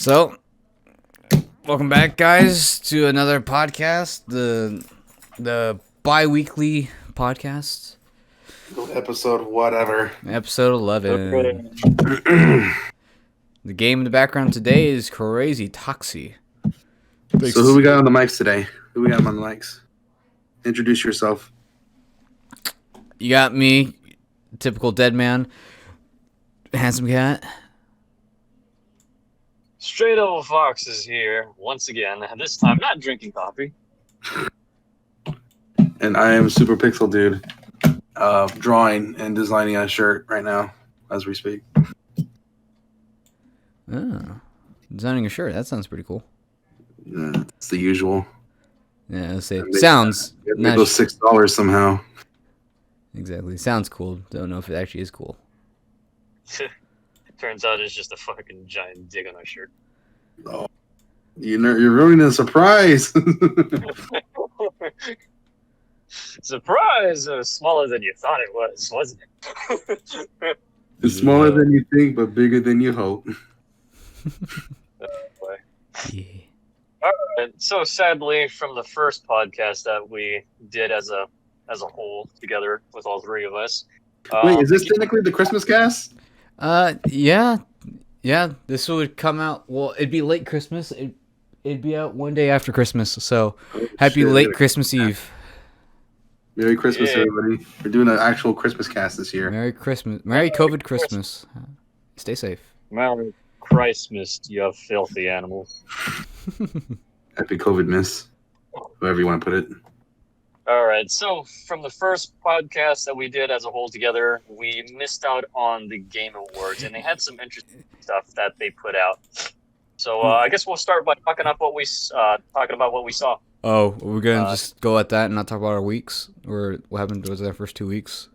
So, welcome back, guys, to another podcast, the bi-weekly podcast, Episode whatever. episode 11. The game in the background today is Crazy Toxie. So who we got on the mics today? Who we got on the mics? Introduce yourself. You got me, typical dead man, handsome cat. Straight Old Fox is here once again, and this time not drinking coffee. And I am Super Pixel Dude, drawing and designing a shirt right now as we speak. Oh, designing a shirt. That sounds pretty cool. It's the usual. Yeah, let's say sounds. It goes $6 somehow. Exactly. Sounds cool. Don't know if it actually is cool. Turns out it's just a fucking giant dig on our shirt. Oh, you're ruining a surprise. Surprise! It was smaller than you thought it was, wasn't it? It's smaller than you think, but bigger than you hope. Yeah. Alright, so sadly, from the first podcast that we did as a whole together with all three of us. Wait, is this technically the Christmas cast? Yeah. This would come out. Well, it'd be late Christmas. It'd be out one day after Christmas. So, happy late Christmas Eve. Merry Christmas, everybody! We're doing an actual Christmas cast this year. Merry Christmas. Merry COVID Christmas. Stay safe. Merry Christmas, you filthy animal. Happy COVID miss, whoever you want to put it. Alright, so from the first podcast that we did as a whole together, we missed out on the Game Awards, and they had some interesting stuff that they put out. So I guess we'll start by talking about what we saw. Oh, we're gonna just go at that and not talk about our weeks, or what happened to our first 2 weeks.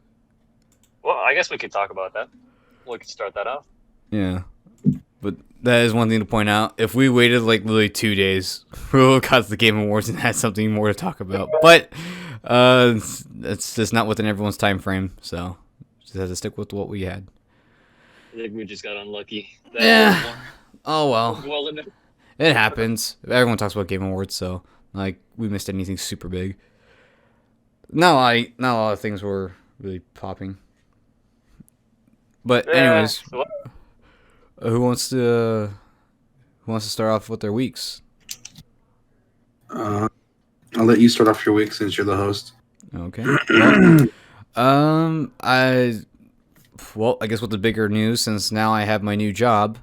Well, I guess we could talk about that. We could start that off. Yeah, but that is one thing to point out. If we waited like literally 2 days, we would have got the Game Awards and had something more to talk about. But it's just not within everyone's time frame, so just have to stick with what we had. I think we just got unlucky. Yeah. Oh well. Well, It happens. Everyone talks about Game Awards, so like we missed anything super big. Not a lot of things were really popping. But anyways, who wants to start off with their weeks? I'll let you start off your week since you're the host. Okay. Well, I guess with the bigger news, since now I have my new job,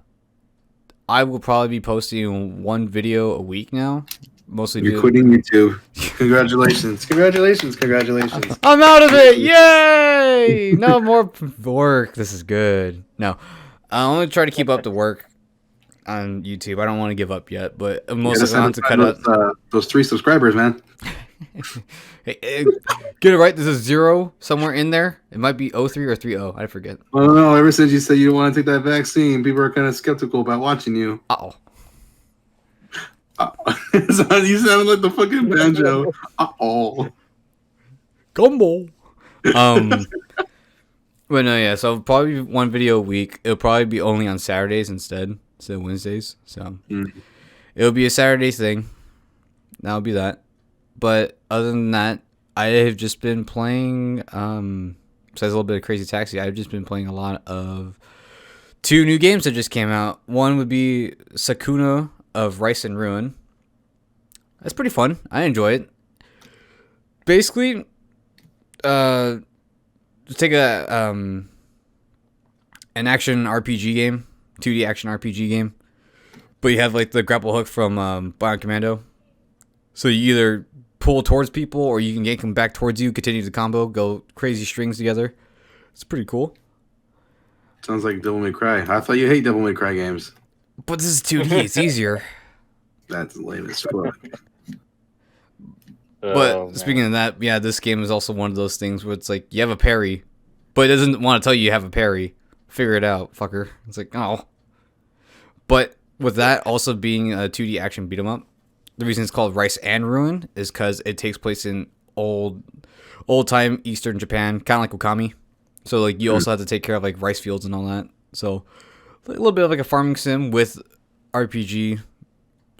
I will probably be posting one video a week now. Mostly You're quitting YouTube. Congratulations. I'm out of it. Yay! No more work. This is good. No, I'm going to try to keep up the work on YouTube. I don't want to give up yet, but most of the time to cut out those 3 subscribers, man. Hey, get it right. There's a 0 somewhere in there. It might be 03 or 30. I forget. Oh no! Ever since you said you don't want to take that vaccine, people are kind of skeptical about watching you. Uh-oh. You sound like the fucking banjo. Gumbo. But no, yeah. So probably one video a week. It'll probably be only on Saturdays instead of Wednesdays. So it'll be a Saturday thing. That'll be that. But other than that, I have just been playing. Besides a little bit of Crazy Taxi, I've just been playing a lot of 2 new games that just came out. One would be Sakuna of Rice and Ruin. That's pretty fun. I enjoy it. Basically, take an action RPG game, 2D action RPG game, but you have like the grapple hook from Bionic Commando. So you either pull towards people or you can yank them back towards you, continue the combo, go crazy strings together. It's pretty cool. Sounds like Devil May Cry. I thought you hate Devil May Cry games. But this is 2D. It's easier. That's lame as fuck. But speaking of that, yeah, this game is also one of those things where it's like you have a parry, but it doesn't want to tell you have a parry. Figure it out, fucker. It's like, oh. But with that also being a 2D action beat 'em up, the reason it's called Rice and Ruin is because it takes place in old time Eastern Japan, kind of like Okami. So like you also have to take care of like rice fields and all that. So a little bit of like a farming sim with RPG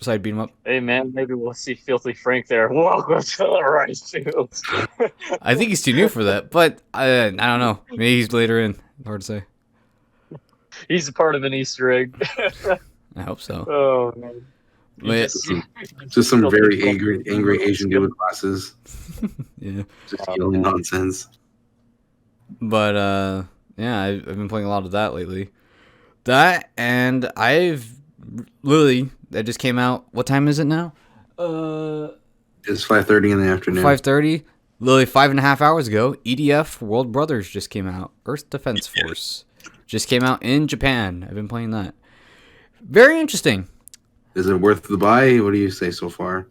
side beat 'em up. Hey man, maybe we'll see Filthy Frank there. Welcome to the rice fields. I think he's too new for that, but I don't know. Maybe he's later in. Hard to say. He's a part of an Easter egg. I hope so. Oh man. But, Just some very angry Asian dude with glasses. yeah. Just yelling nonsense. But yeah, I've been playing a lot of that lately. That, and I've literally, that just came out. What time is it now? It's 5:30 in the afternoon. 5:30. Literally 5.5 hours ago, EDF World Brothers just came out. Earth Defense Force just came out in Japan. I've been playing that. Very interesting. Is it worth the buy? What do you say so far?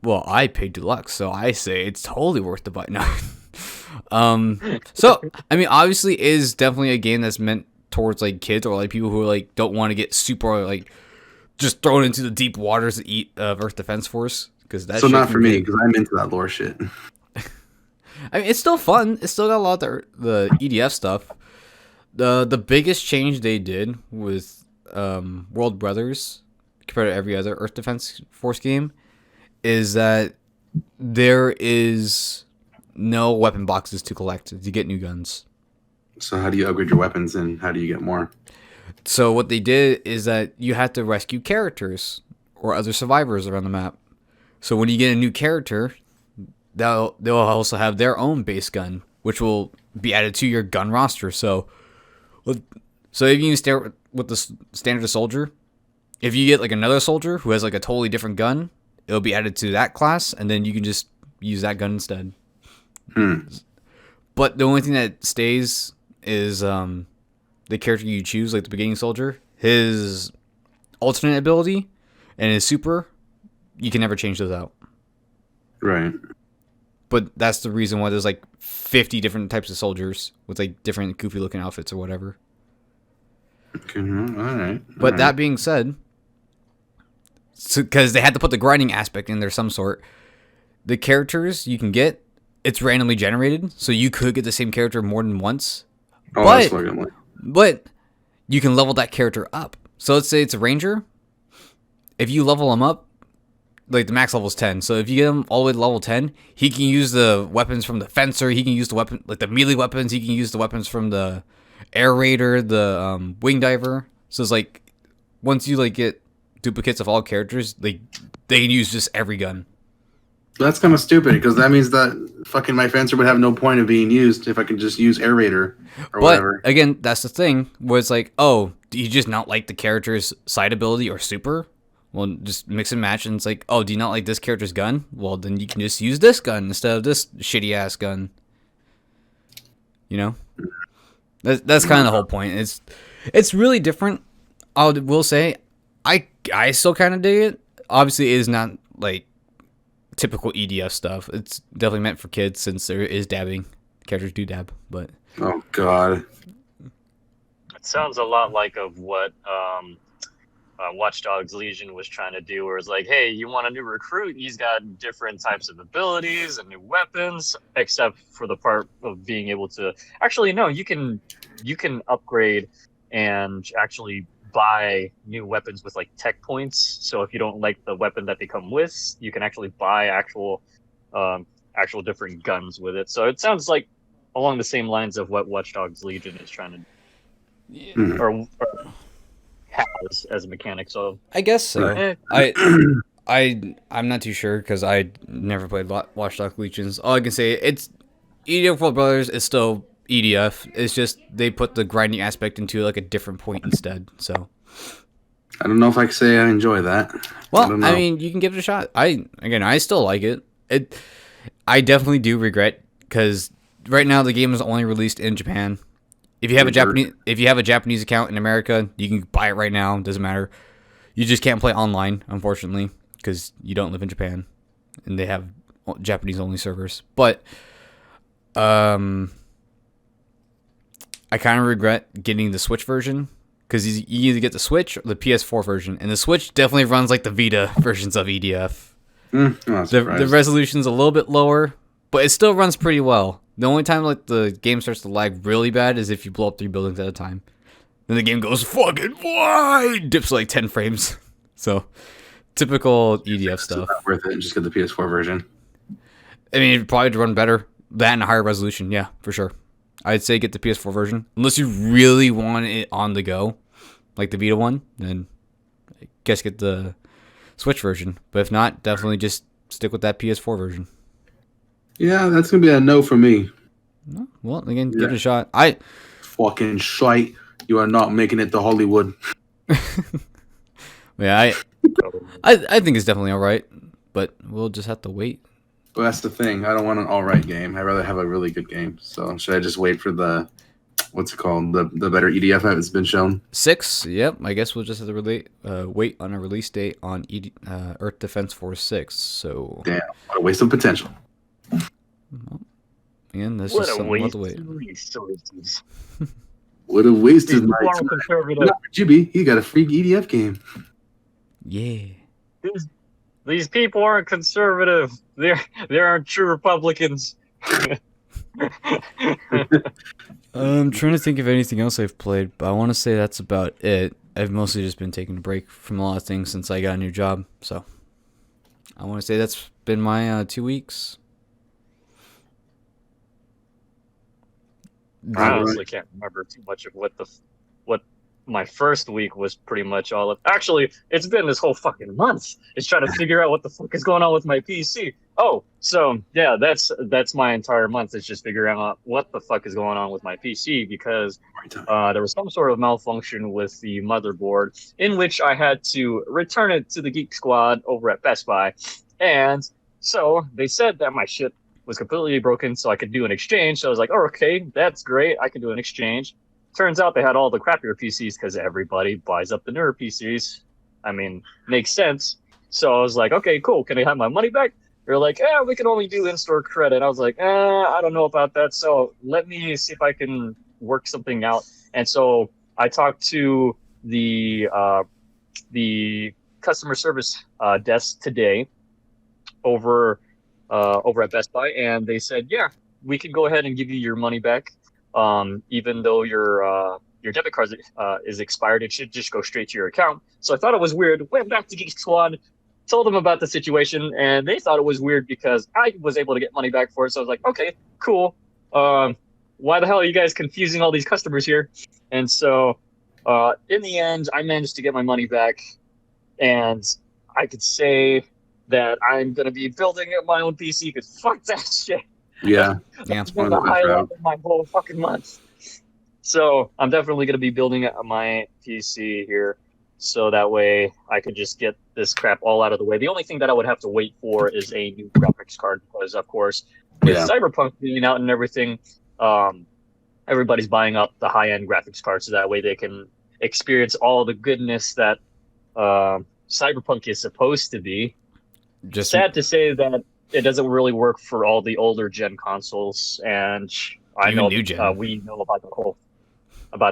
Well, I paid deluxe, so I say it's totally worth the buy. No. So I mean, obviously, it is definitely a game that's meant towards like kids or like people who like don't want to get super like just thrown into the deep waters of Earth Defense Force, because that's so not for me, because I'm into that lore shit. I mean, it's still fun. It's still got a lot of the EDF stuff. The biggest change they did with World Brothers compared to every other Earth Defense Force game is that there is no weapon boxes to collect to get new guns. So how do you upgrade your weapons and how do you get more? So what they did is that you had to rescue characters or other survivors around the map. So when you get a new character, they'll also have their own base gun, which will be added to your gun roster. So if you start with the standard soldier, if you get like another soldier who has like a totally different gun, it'll be added to that class, and then you can just use that gun instead. But the only thing that stays is the character you choose, like the beginning soldier, his alternate ability and his super, you can never change those out. Right. But that's the reason why there's like 50 different types of soldiers with like different goofy looking outfits or whatever. Okay, all right. But that being said, because they had to put the grinding aspect in there some sort, the characters you can get, it's randomly generated, so you could get the same character more than once. Oh, that's fucking lame. But you can level that character up. So let's say it's a ranger. If you level him up, like the max level is 10. So if you get him all the way to level 10, he can use the weapons from the fencer. He can use the weapon, like the melee weapons. He can use the weapons from the air raider, the wing diver. So it's like once you like get duplicates of all characters, they can use just every gun. That's kind of stupid because that means that fucking my fencer would have no point of being used if I could just use air raider or whatever. But again, that's the thing where it's like, oh, do you just not like the character's side ability or super? Well, just mix and match, and it's like, oh, do you not like this character's gun? Well, then you can just use this gun instead of this shitty ass gun. You know, that's kind of the whole point. It's really different. I will say, I still kind of dig it. Obviously, it is not like typical EDF stuff. It's definitely meant for kids since there is dabbing. Characters do dab, but oh god, it sounds a lot like of what Watch Dogs Legion was trying to do, where it's like, hey, you want a new recruit? He's got different types of abilities and new weapons, except for the part of being able to actually no, you can upgrade and actually buy new weapons with like tech points. So if you don't like the weapon that they come with, you can actually buy actual different guns with it. So it sounds like along the same lines of what Watch Dogs Legion is trying to or has as a mechanic. So I guess so. I'm not too sure because I never played Watch Dogs Legions. All I can say, it's EDF World Brothers is still EDF. It's just they put the grinding aspect into like a different point instead. So I don't know if I can say I enjoy that. Well, I mean, you can give it a shot. I still like it. I definitely do regret because right now the game is only released in Japan. If you have a Japanese account in America, you can buy it right now. It doesn't matter. You just can't play online, unfortunately, because you don't live in Japan, and they have Japanese only servers. But I kind of regret getting the Switch version because you either get the Switch or the PS4 version, and the Switch definitely runs like the Vita versions of EDF. The resolution's a little bit lower, but it still runs pretty well. The only time like the game starts to lag really bad is if you blow up 3 buildings at a time. Then the game goes fucking wide, dips like 10 frames. So typical EDF It's stuff. not worth it. And just get the PS4 version. I mean, it'd probably run better. That and a higher resolution, yeah, for sure. I'd say get the PS4 version. Unless you really want it on the go, like the Vita one, then I guess get the Switch version. But if not, definitely just stick with that PS4 version. Yeah, that's gonna be a no for me. No, well, again, give it a shot. I fucking shite. You are not making it to Hollywood. yeah, I think it's definitely all right, but we'll just have to wait. But that's the thing. I don't want an all right game. I'd rather have a really good game. So should I just wait for the what's it called? The better EDF that's been shown? 6, yep. I guess we'll just have to wait on a release date on Earth Defense Force 6. So Damn, what a waste of potential. well, again, that's What just a something we'll have waste to wait. of resources. Would have wasted These my people are time. conservative. Not for Jibby. He got a free EDF game. Yeah. These people aren't conservative. They aren't true Republicans. I'm trying to think of anything else I've played, but I want to say that's about it. I've mostly just been taking a break from a lot of things since I got a new job, so I want to say that's been my 2 weeks. I honestly can't remember too much of what my first week was pretty much all of. Actually, it's been this whole fucking month. It's trying to figure out what the fuck is going on with my PC. Oh, so yeah, that's my entire month. It's just figuring out what the fuck is going on with my PC because there was some sort of malfunction with the motherboard in which I had to return it to the Geek Squad over at Best Buy, and so they said that my shit was completely broken, so I could do an exchange. So I was like, oh, okay, that's great. I can do an exchange. Turns out they had all the crappier PCs because everybody buys up the newer PCs. I mean, makes sense. So I was like, okay, cool. Can I have my money back? They're like, we can only do in-store credit. I was like, I don't know about that. So let me see if I can work something out. And so I talked to the customer service desk today over at Best Buy, and they said, yeah, we can go ahead and give you your money back. Even though your debit card is expired, it should just go straight to your account. So I thought it was weird. Went back to Geek Squad, told them about the situation, and they thought it was weird because I was able to get money back for it. So I was like, okay, cool. Why the hell are you guys confusing all these customers here? And so in the end, I managed to get my money back, and I could say that I'm going to be building my own PC because fuck that shit. Yeah. That's been the highlight of my whole fucking month. So I'm definitely going to be building my PC here so that way I could just get this crap all out of the way. The only thing that I would have to wait for is a new graphics card because, of course, with Cyberpunk being out and everything, everybody's buying up the high-end graphics cards so that way they can experience all the goodness that Cyberpunk is supposed to be. Just sad to say that it doesn't really work for all the older gen consoles, and I know we know about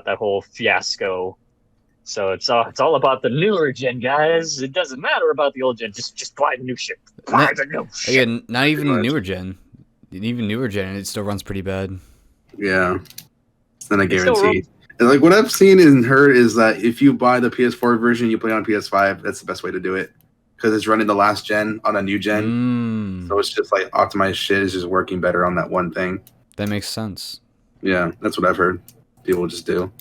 that whole fiasco. So it's all about the newer gen, guys. It doesn't matter about the old gen. Just buy the new shit. Buy the new shit. Again, not even the newer gen. Even newer gen, it still runs pretty bad. Yeah, it's not a guarantee. Like what I've seen and heard is that if you buy the PS4 version, you play on PS5. That's the best way to do it. Because it's running the last gen on a new gen. So it's just like optimized shit is just working better on that one thing. That makes sense. Yeah, that's what I've heard people just do.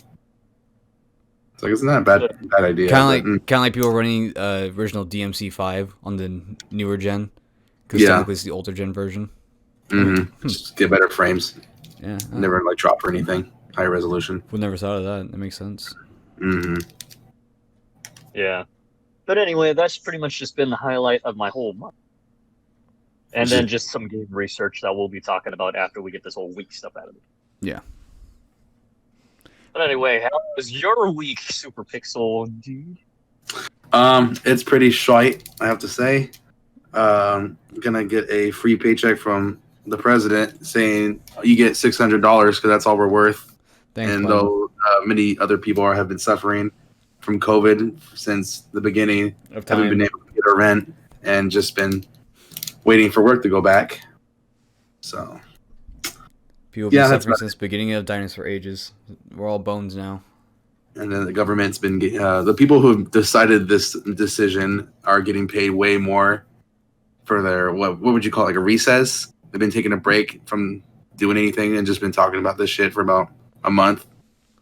It's like, it's not a bad idea. Kind of like people running original DMC5 on the newer gen. Because technically it's the older gen version. Mm-hmm. Just get better frames. Yeah. Never like drop or anything. High resolution. We never thought of that. That makes sense. Mm-hmm. Yeah. But anyway, that's pretty much just been the highlight of my whole month. And then just some game research that we'll be talking about after we get this whole week stuff out of it. Yeah. But anyway, how was your week, Super Pixel dude? It's pretty shite, I have to say. Gonna get a free paycheck from the president saying you get $600 because that's all we're worth. Thanks, and though many other people have been suffering from COVID since the beginning, haven't been able to get a rent and just been waiting for work to go back. So people have been suffering since the beginning of dinosaur ages. We're all bones now. And then the government's been the people who have decided this decision are getting paid way more for their what would you call it, like a recess? They've been taking a break from doing anything and just been talking about this shit for about a month.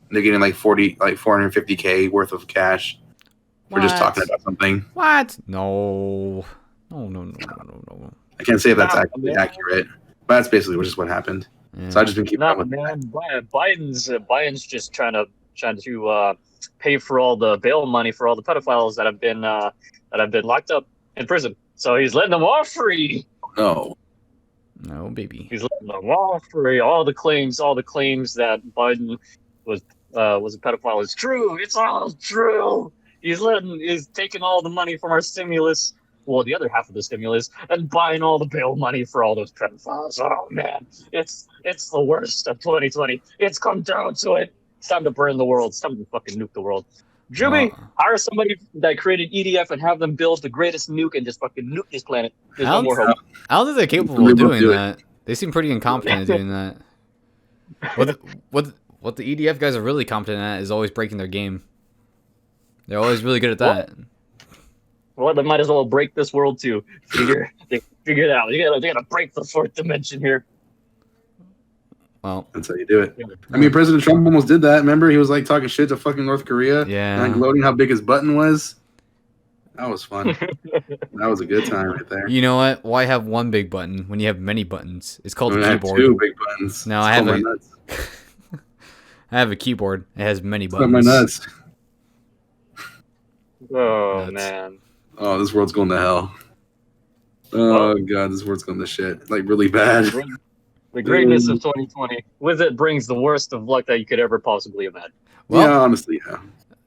And they're getting like 450K worth of cash for just talking about something. What? No. No. I can't say if that's actually accurate, but that's basically just what happened. Yeah. So I just been keeping up with that. Biden's just trying to pay for all the bail money for all the pedophiles that have been locked up in prison. So he's letting them off free. No, baby. He's letting them off free. All the claims that Biden was a pedophile is true. It's all true. He's taking all the money from our stimulus, well, the other half of the stimulus, and buying all the bail money for all those pedophiles. Oh man, it's the worst of 2020. It's come down to it. It's time to burn the world. It's time to fucking nuke the world. Jimmy, hire somebody that created EDF and have them build the greatest nuke and just fucking nuke this planet. There's no more hope. I don't think they're capable of doing that. They seem pretty incompetent at doing that. What the EDF guys are really competent at is always breaking their game. They're always really good at that. Well, they might as well break this world too. Figure it out. They gotta break the fourth dimension here. Well, that's how you do it. I mean, President Trump almost did that. Remember, he was like talking shit to fucking North Korea. Yeah. And like gloating how big his button was. That was fun. That was a good time right there. You know what? Why have one big button when you have many buttons? It's called a keyboard. I have 2 big buttons. No, I have I have a keyboard. It has many buttons. My nuts. Oh nuts. Man. Oh, this world's going to hell. Oh God, this world's going to shit. Like really bad. The greatness of 2020. With it brings the worst of luck that you could ever possibly imagine. Well, yeah, honestly, yeah.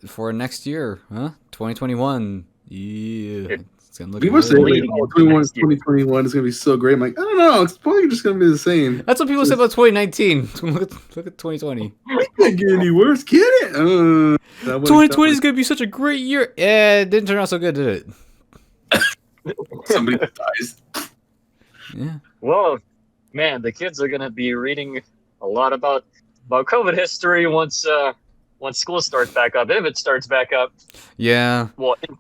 For next year, huh? 2021. Yeah. It's gonna look people say like, 2021 is gonna be so great. I'm like, I don't know. It's probably just gonna be the same. That's what people say about 2019. Look at 2020. It can't get any worse, can it? 2020 is gonna be such a great year. Yeah, it didn't turn out so good, did it? Somebody dies. Yeah. Well, man, the kids are gonna be reading a lot about COVID history once school starts back up, if it starts back up. Yeah. Well, in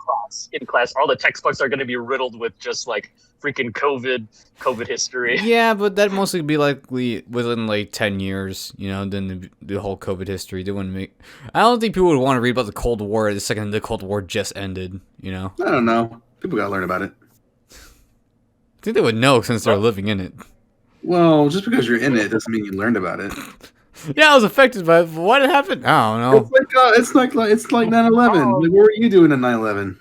class, all the textbooks are going to be riddled with just like freaking COVID history. Yeah, but that mostly be likely within like 10 years, you know, then the whole COVID history. They wouldn't make. I don't think people would want to read about the Cold War the second the Cold War just ended, you know? I don't know. People got to learn about it. I think they would know since they're living in it. Well, just because you're in it doesn't mean you learned about it. Yeah, I was affected by it. What happened? I don't know. It's like 9/11. Like, what were you doing on 9/11?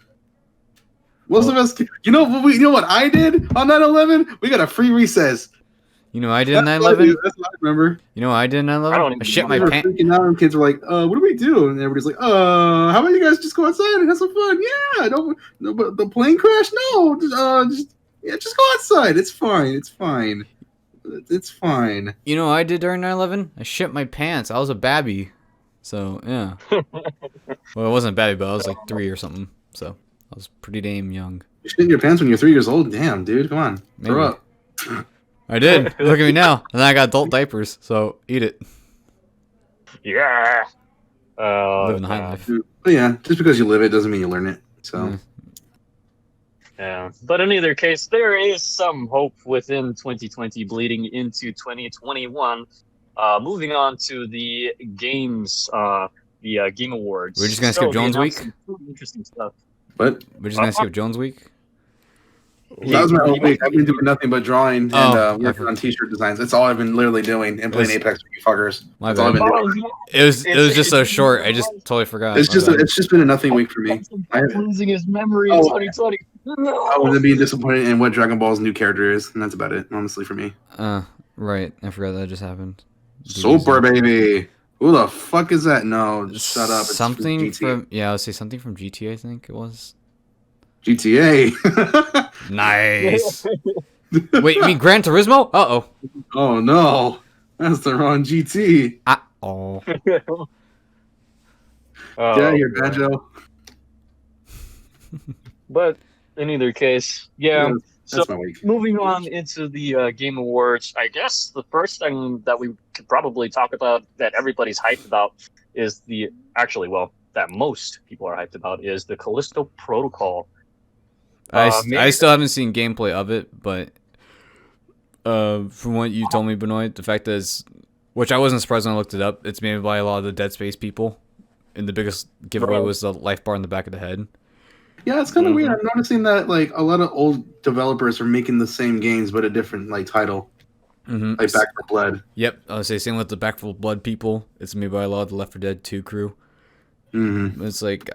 Most of us, you know what I did on 9/11? We got a free recess. You know what I did on 9/11? That's what I remember. You know what I did on 9/11? I shit my pants. Freaking out, and kids were like, what do we do? And everybody's like, how about you guys just go outside and have some fun? Yeah, but the plane crash? No, just go outside. It's fine. It's fine. It's fine. You know what I did during 9/11? I shit my pants. I was a babby. So, yeah. Well, I wasn't a babby, but I was like 3 or something. So, I was pretty damn young. You shit your pants when you're 3 years old? Damn, dude. Come on. Grow up. I did. Look at me now. And then I got adult diapers. So, eat it. Yeah. Living the high life. But yeah, just because you live it doesn't mean you learn it. So. Yeah, but in either case, there is some hope within 2020 bleeding into 2021. Moving on to the games, the Game Awards. We're just gonna skip Jones Week. Interesting stuff. What? We're just gonna skip Jones Week. That was my whole week. I've been doing nothing but drawing and working on T-shirt designs. That's all I've been literally doing and playing Apex with you fuckers. That's all I've been doing. It was just so short. I just totally forgot. It's just been a nothing week for me. Losing his memory in 2020. No. I was being disappointed in what Dragon Ball's new character is, and that's about it, honestly, for me. Right. I forgot that just happened. Super baby. Who the fuck is that? No, shut up. It's something from I would say something from GTA. I think it was. GTA. Nice. Wait, you mean Gran Turismo? Uh-oh. Oh, no. That's the wrong GT. Uh-oh. Yeah, you're Banjo. But in either case, yeah. That's so moving on into the Game Awards, I guess the first thing that we could probably talk about that everybody's hyped about is that most people are hyped about is the Callisto Protocol. I still haven't seen gameplay of it, but from what you told me, Benoit, the fact is, which I wasn't surprised when I looked it up, it's made by a lot of the Dead Space people, and the biggest giveaway was the life bar in the back of the head. Yeah, it's kind of weird. I'm noticing that like a lot of old developers are making the same games but a different like title, like Back 4 Blood. Yep, I would say same with the Back 4 Blood people. It's made by a lot of the Left 4 Dead 2 crew. It's like,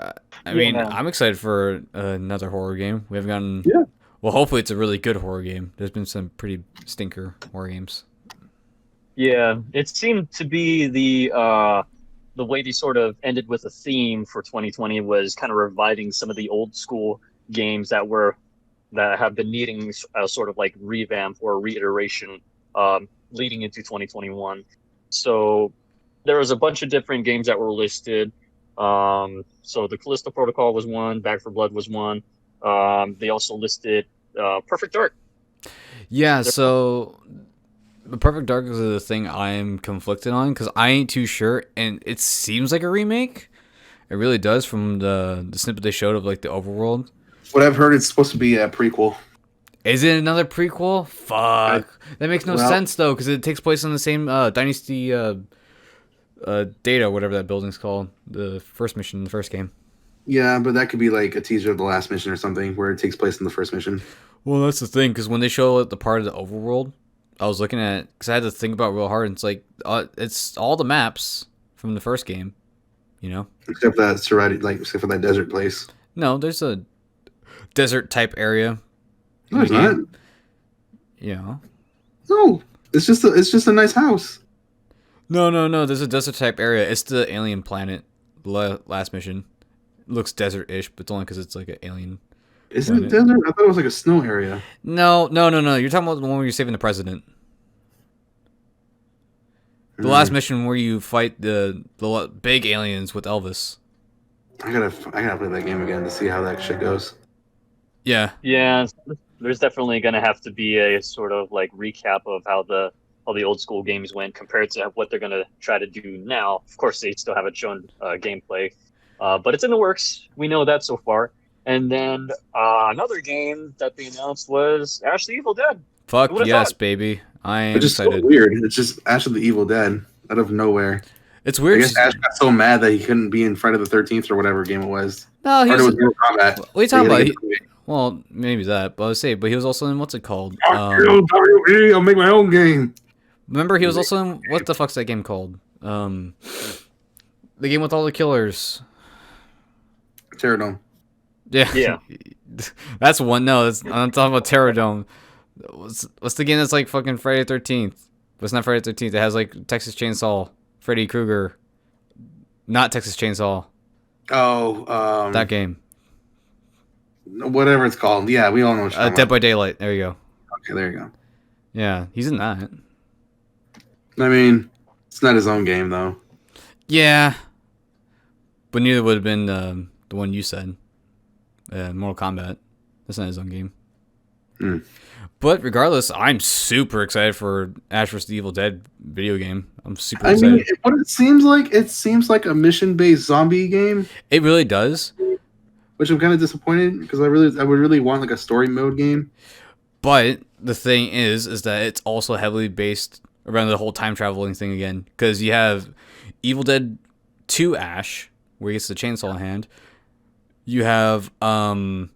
I mean, I'm excited for another horror game. We haven't gotten. Yeah. Well, hopefully it's a really good horror game. There's been some pretty stinker horror games. Yeah, it seemed to be the way they sort of ended with a theme for 2020 was kind of reviving some of the old school games that have been needing a sort of like revamp or reiteration leading into 2021. So there was a bunch of different games that were listed. So the Callisto Protocol was one, Back 4 Blood was one. They also listed Perfect Dark. Yeah, so the Perfect Dark is the thing I'm conflicted on because I ain't too sure, and it seems like a remake. It really does from the snippet they showed of like the overworld. What I've heard, it's supposed to be a prequel. Is it another prequel? Fuck, that makes no sense though because it takes place in the same Dynasty Data, whatever that building's called, the first mission in the first game. Yeah, but that could be like a teaser of the last mission or something where it takes place in the first mission. Well, that's the thing because when they show the part of the overworld, I was looking at it because I had to think about it real hard. And it's like it's all the maps from the first game, you know, except for that desert place. No, there's a desert type area. No, there's not. Yeah. No, it's just a nice house. No. There's a desert type area. It's the alien planet. The last mission it looks desert-ish, but it's only because it's like an alien. Isn't it desert? I thought it was like a snow area. No. You're talking about the one where you're saving the president. The last mission where you fight the big aliens with Elvis. I gotta play that game again to see how that shit goes. Yeah. Yeah, there's definitely gonna have to be a sort of like recap of how the old school games went compared to what they're gonna try to do now. Of course, they still haven't shown gameplay, but it's in the works. We know that so far. And then another game that they announced was Ash the Evil Dead. Fuck yes, baby. I am excited. It's so weird. It's just Ash of the Evil Dead out of nowhere. It's weird. I guess Ash got so mad that he couldn't be in Friday the 13th or whatever game it was. No, he was Mortal Kombat. What are you talking about? Well, maybe that. But I was saying, but he was also in what's it called? I'll make my own game. Remember, he was also in what the fuck's that game called? The game with all the killers. Terradome. Yeah. That's one. No, I'm talking about Terradome. What's the game that's like fucking Friday the 13th? But it's not Friday the 13th. It has like Texas Chainsaw, Freddy Krueger. Not Texas Chainsaw. Oh, that game. Whatever it's called. Yeah, we all know what you're Dead by Daylight. There you go. Okay, there you go. Yeah, he's in that. I mean, it's not his own game, though. Yeah. But neither would have been the one you said. Mortal Kombat. That's not his own game. But regardless, I'm super excited for Ash vs. the Evil Dead video game. I'm super excited. Mean, what it seems like a mission-based zombie game. It really does. Which I'm kind of disappointed because I would really want like a story mode game. But the thing is that it's also heavily based around the whole time traveling thing again. Because you have Evil Dead 2 Ash, where he gets the chainsaw in hand. You have I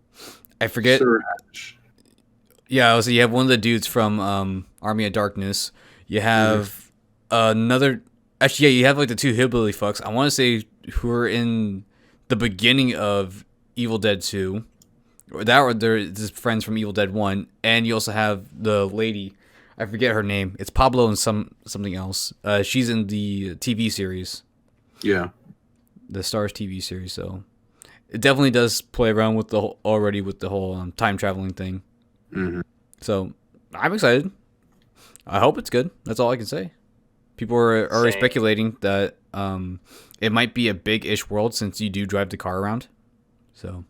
forget. Sir Ash. Yeah, so you have one of the dudes from Army of Darkness. You have another. Actually, yeah, you have like the two hillbilly fucks. I want to say who are in the beginning of Evil Dead 2. They're just friends from Evil Dead 1. And you also have the lady. I forget her name. It's Pablo and something else. She's in the TV series. Yeah. The Stars TV series. So it definitely does play around with the whole time traveling thing. Mm-hmm. So I'm excited. I hope it's good. That's all I can say. People are already speculating that it might be a big-ish world since you do drive the car around. So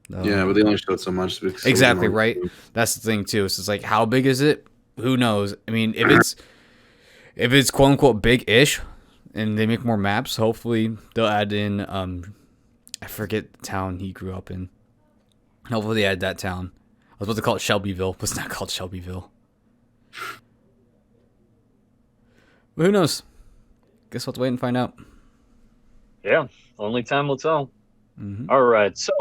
yeah, but they only showed so much. Exactly right. That's the thing too. It's just like how big is it? Who knows? I mean, if it's quote unquote big-ish, and they make more maps. Hopefully, they'll add in. I forget the town he grew up in. Hopefully, they add that town. I was about to call it Shelbyville, but it's not called Shelbyville. But who knows? Guess we'll have to wait and find out. Yeah, only time will tell. Mm-hmm. All right, so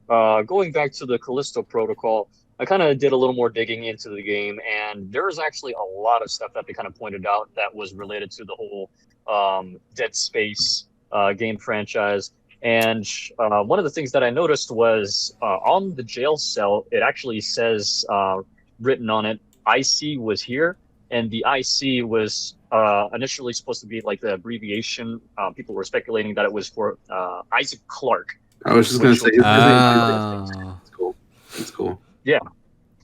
going back to the Callisto Protocol, I kind of did a little more digging into the game, and there was actually a lot of stuff that they kind of pointed out that was related to the whole Dead Space game franchise. And one of the things that I noticed was on the jail cell, it actually says written on it, IC was here, and the IC was initially supposed to be like the abbreviation. People were speculating that it was for Isaac Clarke. I was just going to say, it's cool. It's cool. Yeah.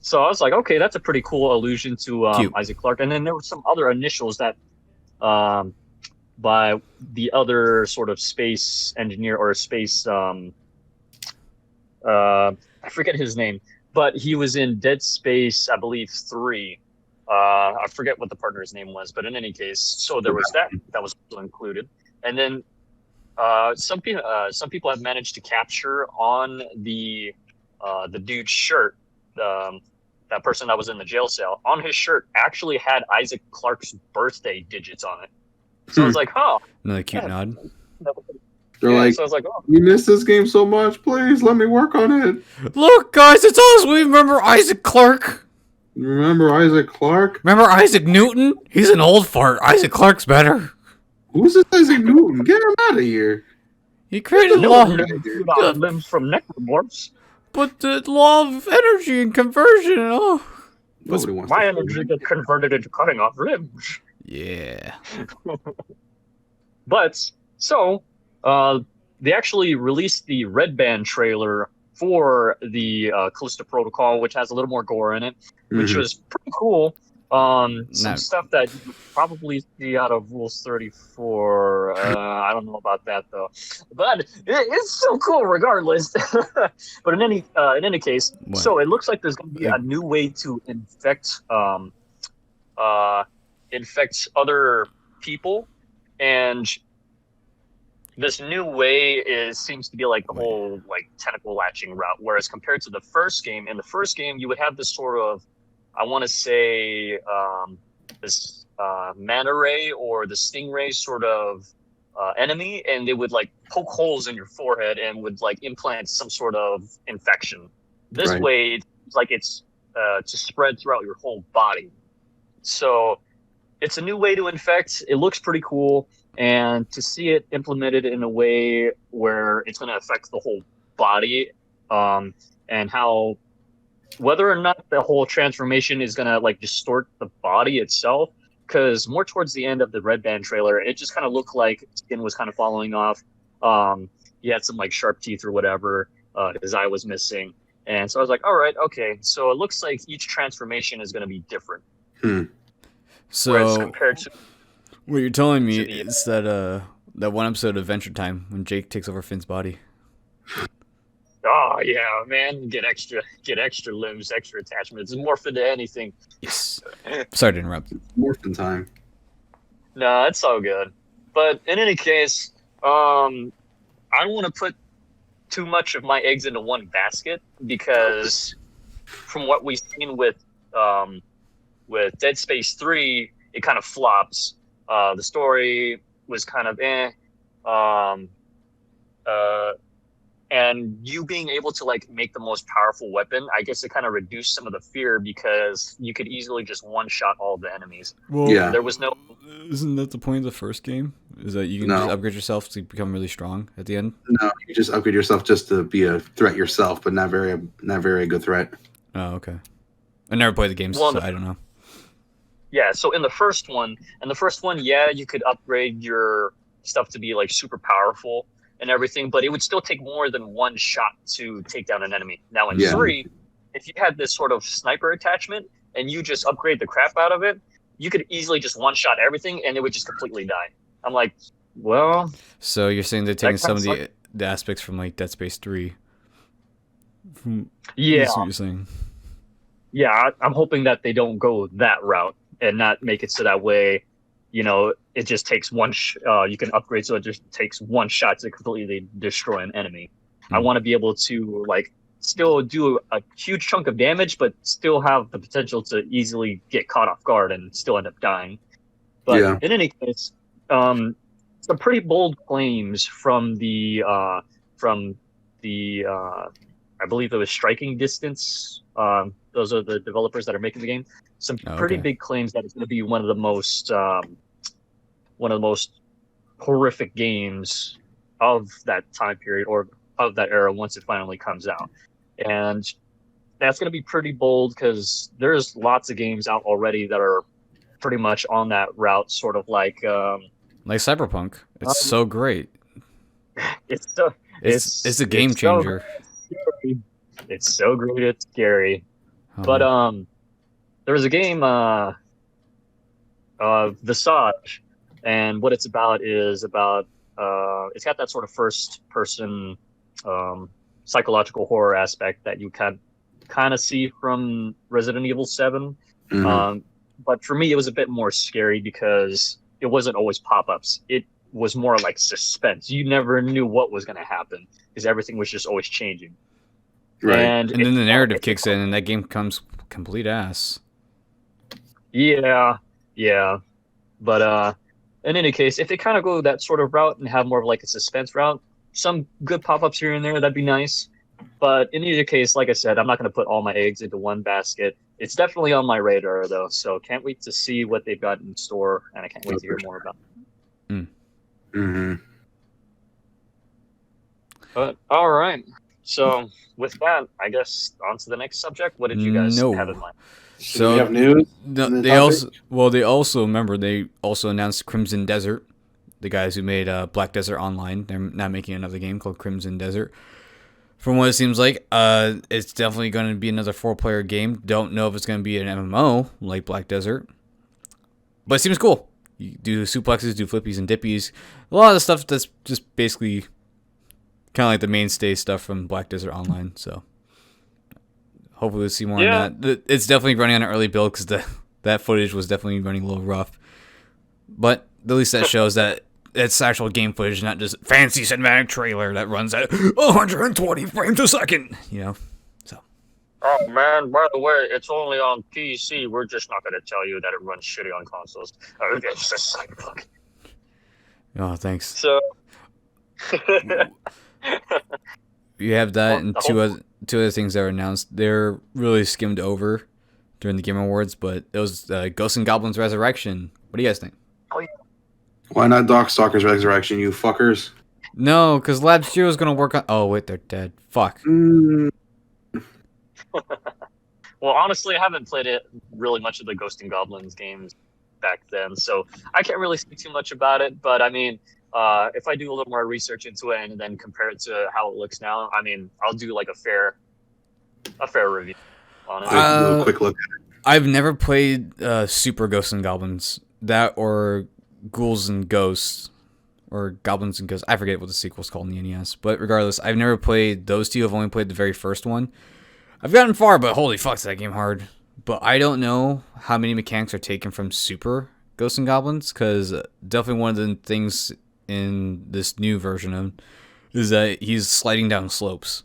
So I was like, okay, that's a pretty cool allusion to Isaac Clarke. And then there were some other initials that by the other sort of space engineer or space, I forget his name, but he was in Dead Space, I believe, 3. I forget what the partner's name was, but in any case, so there was that was also included. And then some people have managed to capture on the dude's shirt, that person that was in the jail cell, on his shirt actually had Isaac Clarke's birthday digits on it. So I was like, huh. Another cute nod. They're like, so I was like, oh. We missed this game so much. Please let me work on it. Look, guys, it's us. We remember Isaac Clarke. Remember Isaac Clarke? Remember Isaac Newton? He's an old fart. Isaac Clarke's better. Who's this Isaac Newton? Get him out of here. He created law. Limbs from necromorphs. But the law of energy and conversion and all. Nobody wants my energy gets converted into cutting off limbs. Yeah. But so they actually released the Red Band trailer for the Callisto Protocol, which has a little more gore in it, which was pretty cool. Some stuff that you would probably see out of Rules 34. I don't know about that though, but it's still cool regardless. But in any case, so it looks like there's going to be a new way to infect other people, and this new way seems to be like the whole like tentacle latching route. Whereas compared to the first game, in the first game you would have this sort of, I want to say, this manta ray or the stingray sort of enemy, and they would like poke holes in your forehead and would like implant some sort of infection. This way, it's like it's to spread throughout your whole body. So it's a new way to infect. It looks pretty cool, and to see it implemented in a way where it's going to affect the whole body, and how, whether or not the whole transformation is going to like distort the body itself, because more towards the end of the Red Band trailer, it just kind of looked like skin was kind of falling off. He had some like sharp teeth or whatever. His eye was missing. And so I was like, all right, okay. So it looks like each transformation is going to be different. So compared to what you're telling me is that that one episode of Adventure Time when Jake takes over Finn's body. Oh yeah, man! Get extra limbs, extra attachments. Morph into anything. Yes. Sorry to interrupt. Morphin time. No, it's all good. But in any case, I don't want to put too much of my eggs into one basket, because from what we've seen with Dead Space 3, it kind of flops. The story was kind of and you being able to like make the most powerful weapon, I guess it kind of reduced some of the fear, because you could easily just one-shot all the enemies. Well, yeah. There was no... Isn't that the point of the first game? Is that you can just upgrade yourself to become really strong at the end? No, you just upgrade yourself just to be a threat yourself, but not very good threat. Oh, okay. I never played the games, so I don't know. Yeah, so in the first one, yeah, you could upgrade your stuff to be like super powerful and everything, but it would still take more than one shot to take down an enemy. Now in 3, if you had this sort of sniper attachment and you just upgrade the crap out of it, you could easily just one-shot everything and it would just completely die. I'm like, well... So you're saying they're taking some of the aspects from like Dead Space 3? Yeah. That's what you're saying. Yeah, I'm hoping that they don't go that route and not make it so that way, you know, it just takes you can upgrade so it just takes one shot to completely destroy an enemy. I want to be able to like still do a huge chunk of damage, but still have the potential to easily get caught off guard and still end up dying. But in any case, some pretty bold claims from the I believe it was Striking Distance. Those are the developers that are making the game. Some pretty big claims that it's going to be one of the most horrific games of that time period or of that era once it finally comes out. And that's going to be pretty bold because there's lots of games out already that are pretty much on that route, sort of like Cyberpunk. It's so great. It's a game changer. It's so great, it's scary. But there was a game, Visage, and what it's about is it's got that sort of first-person psychological horror aspect that you can kind of see from Resident Evil 7. But for me, it was a bit more scary because it wasn't always pop-ups. It was more like suspense. You never knew what was going to happen because everything was just always changing. Right. And then the narrative kicks in and that game becomes complete ass. Yeah. But in any case, if they kind of go that sort of route and have more of like a suspense route, some good pop-ups here and there, that'd be nice. But in either case, like I said, I'm not going to put all my eggs into one basket. It's definitely on my radar, though, so can't wait to see what they've got in store, and I can't wait to hear more about it. But, all right. So, with that, I guess on to the next subject. What did you guys have in mind? So we have news. They also announced Crimson Desert, the guys who made Black Desert Online. They're now making another game called Crimson Desert. From what it seems like, it's definitely going to be another 4-player game. Don't know if it's going to be an MMO like Black Desert, but it seems cool. You do suplexes, do flippies and dippies. A lot of the stuff that's just basically kind of like the mainstay stuff from Black Desert Online. So hopefully we'll see more on that. It's definitely running on an early build because that footage was definitely running a little rough. But at least that shows that it's actual game footage, not just fancy cinematic trailer that runs at 120 frames a second, so. Oh, man, by the way, it's only on PC. We're just not going to tell you that it runs shitty on consoles. It's just Cyberpunk. Oh, thanks. So. You have that and two other things that were announced. They're really skimmed over during the Game Awards, but it was Ghosts and Goblins Resurrection. What do you guys think? Oh, yeah. Why not Darkstalkers Resurrection, you fuckers? No, because Lab Zero is going to work on... Oh, wait, they're dead. Fuck. Well, honestly, I haven't played really much of the Ghosts and Goblins games back then, so I can't really speak too much about it, but I mean, if I do a little more research into it and then compare it to how it looks now, I mean, I'll do like a fair review on it. Do a quick look. I've never played Super Ghosts and Goblins. That or Ghouls and Ghosts, or Goblins and Ghosts. I forget what the sequel's called in the NES. But regardless, I've never played those two. I've only played the very first one. I've gotten far, but holy fuck, is that game hard. But I don't know how many mechanics are taken from Super Ghosts and Goblins, because definitely one of the things in this new version of is that he's sliding down slopes.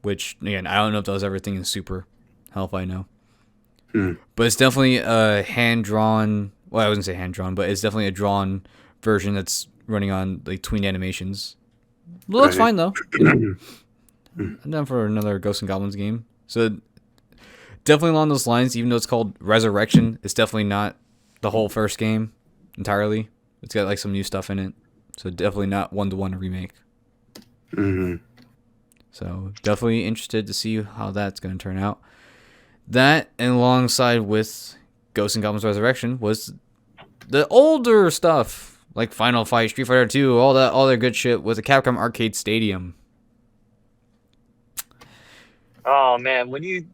Which, again, I don't know if that was everything in Super. Hell if I know. But it's definitely a hand-drawn... Well, I wouldn't say hand-drawn, but it's definitely a drawn version that's running on like tween animations. It looks fine, though. I'm down for another Ghosts and Goblins game. So, definitely along those lines, even though it's called Resurrection, it's definitely not the whole first game entirely. It's got like some new stuff in it. So, definitely not one-to-one remake. So, definitely interested to see how that's going to turn out. That, and alongside with Ghosts and Goblins Resurrection, was the older stuff, like Final Fight, Street Fighter 2, all that good shit with the Capcom Arcade Stadium. Oh man, when you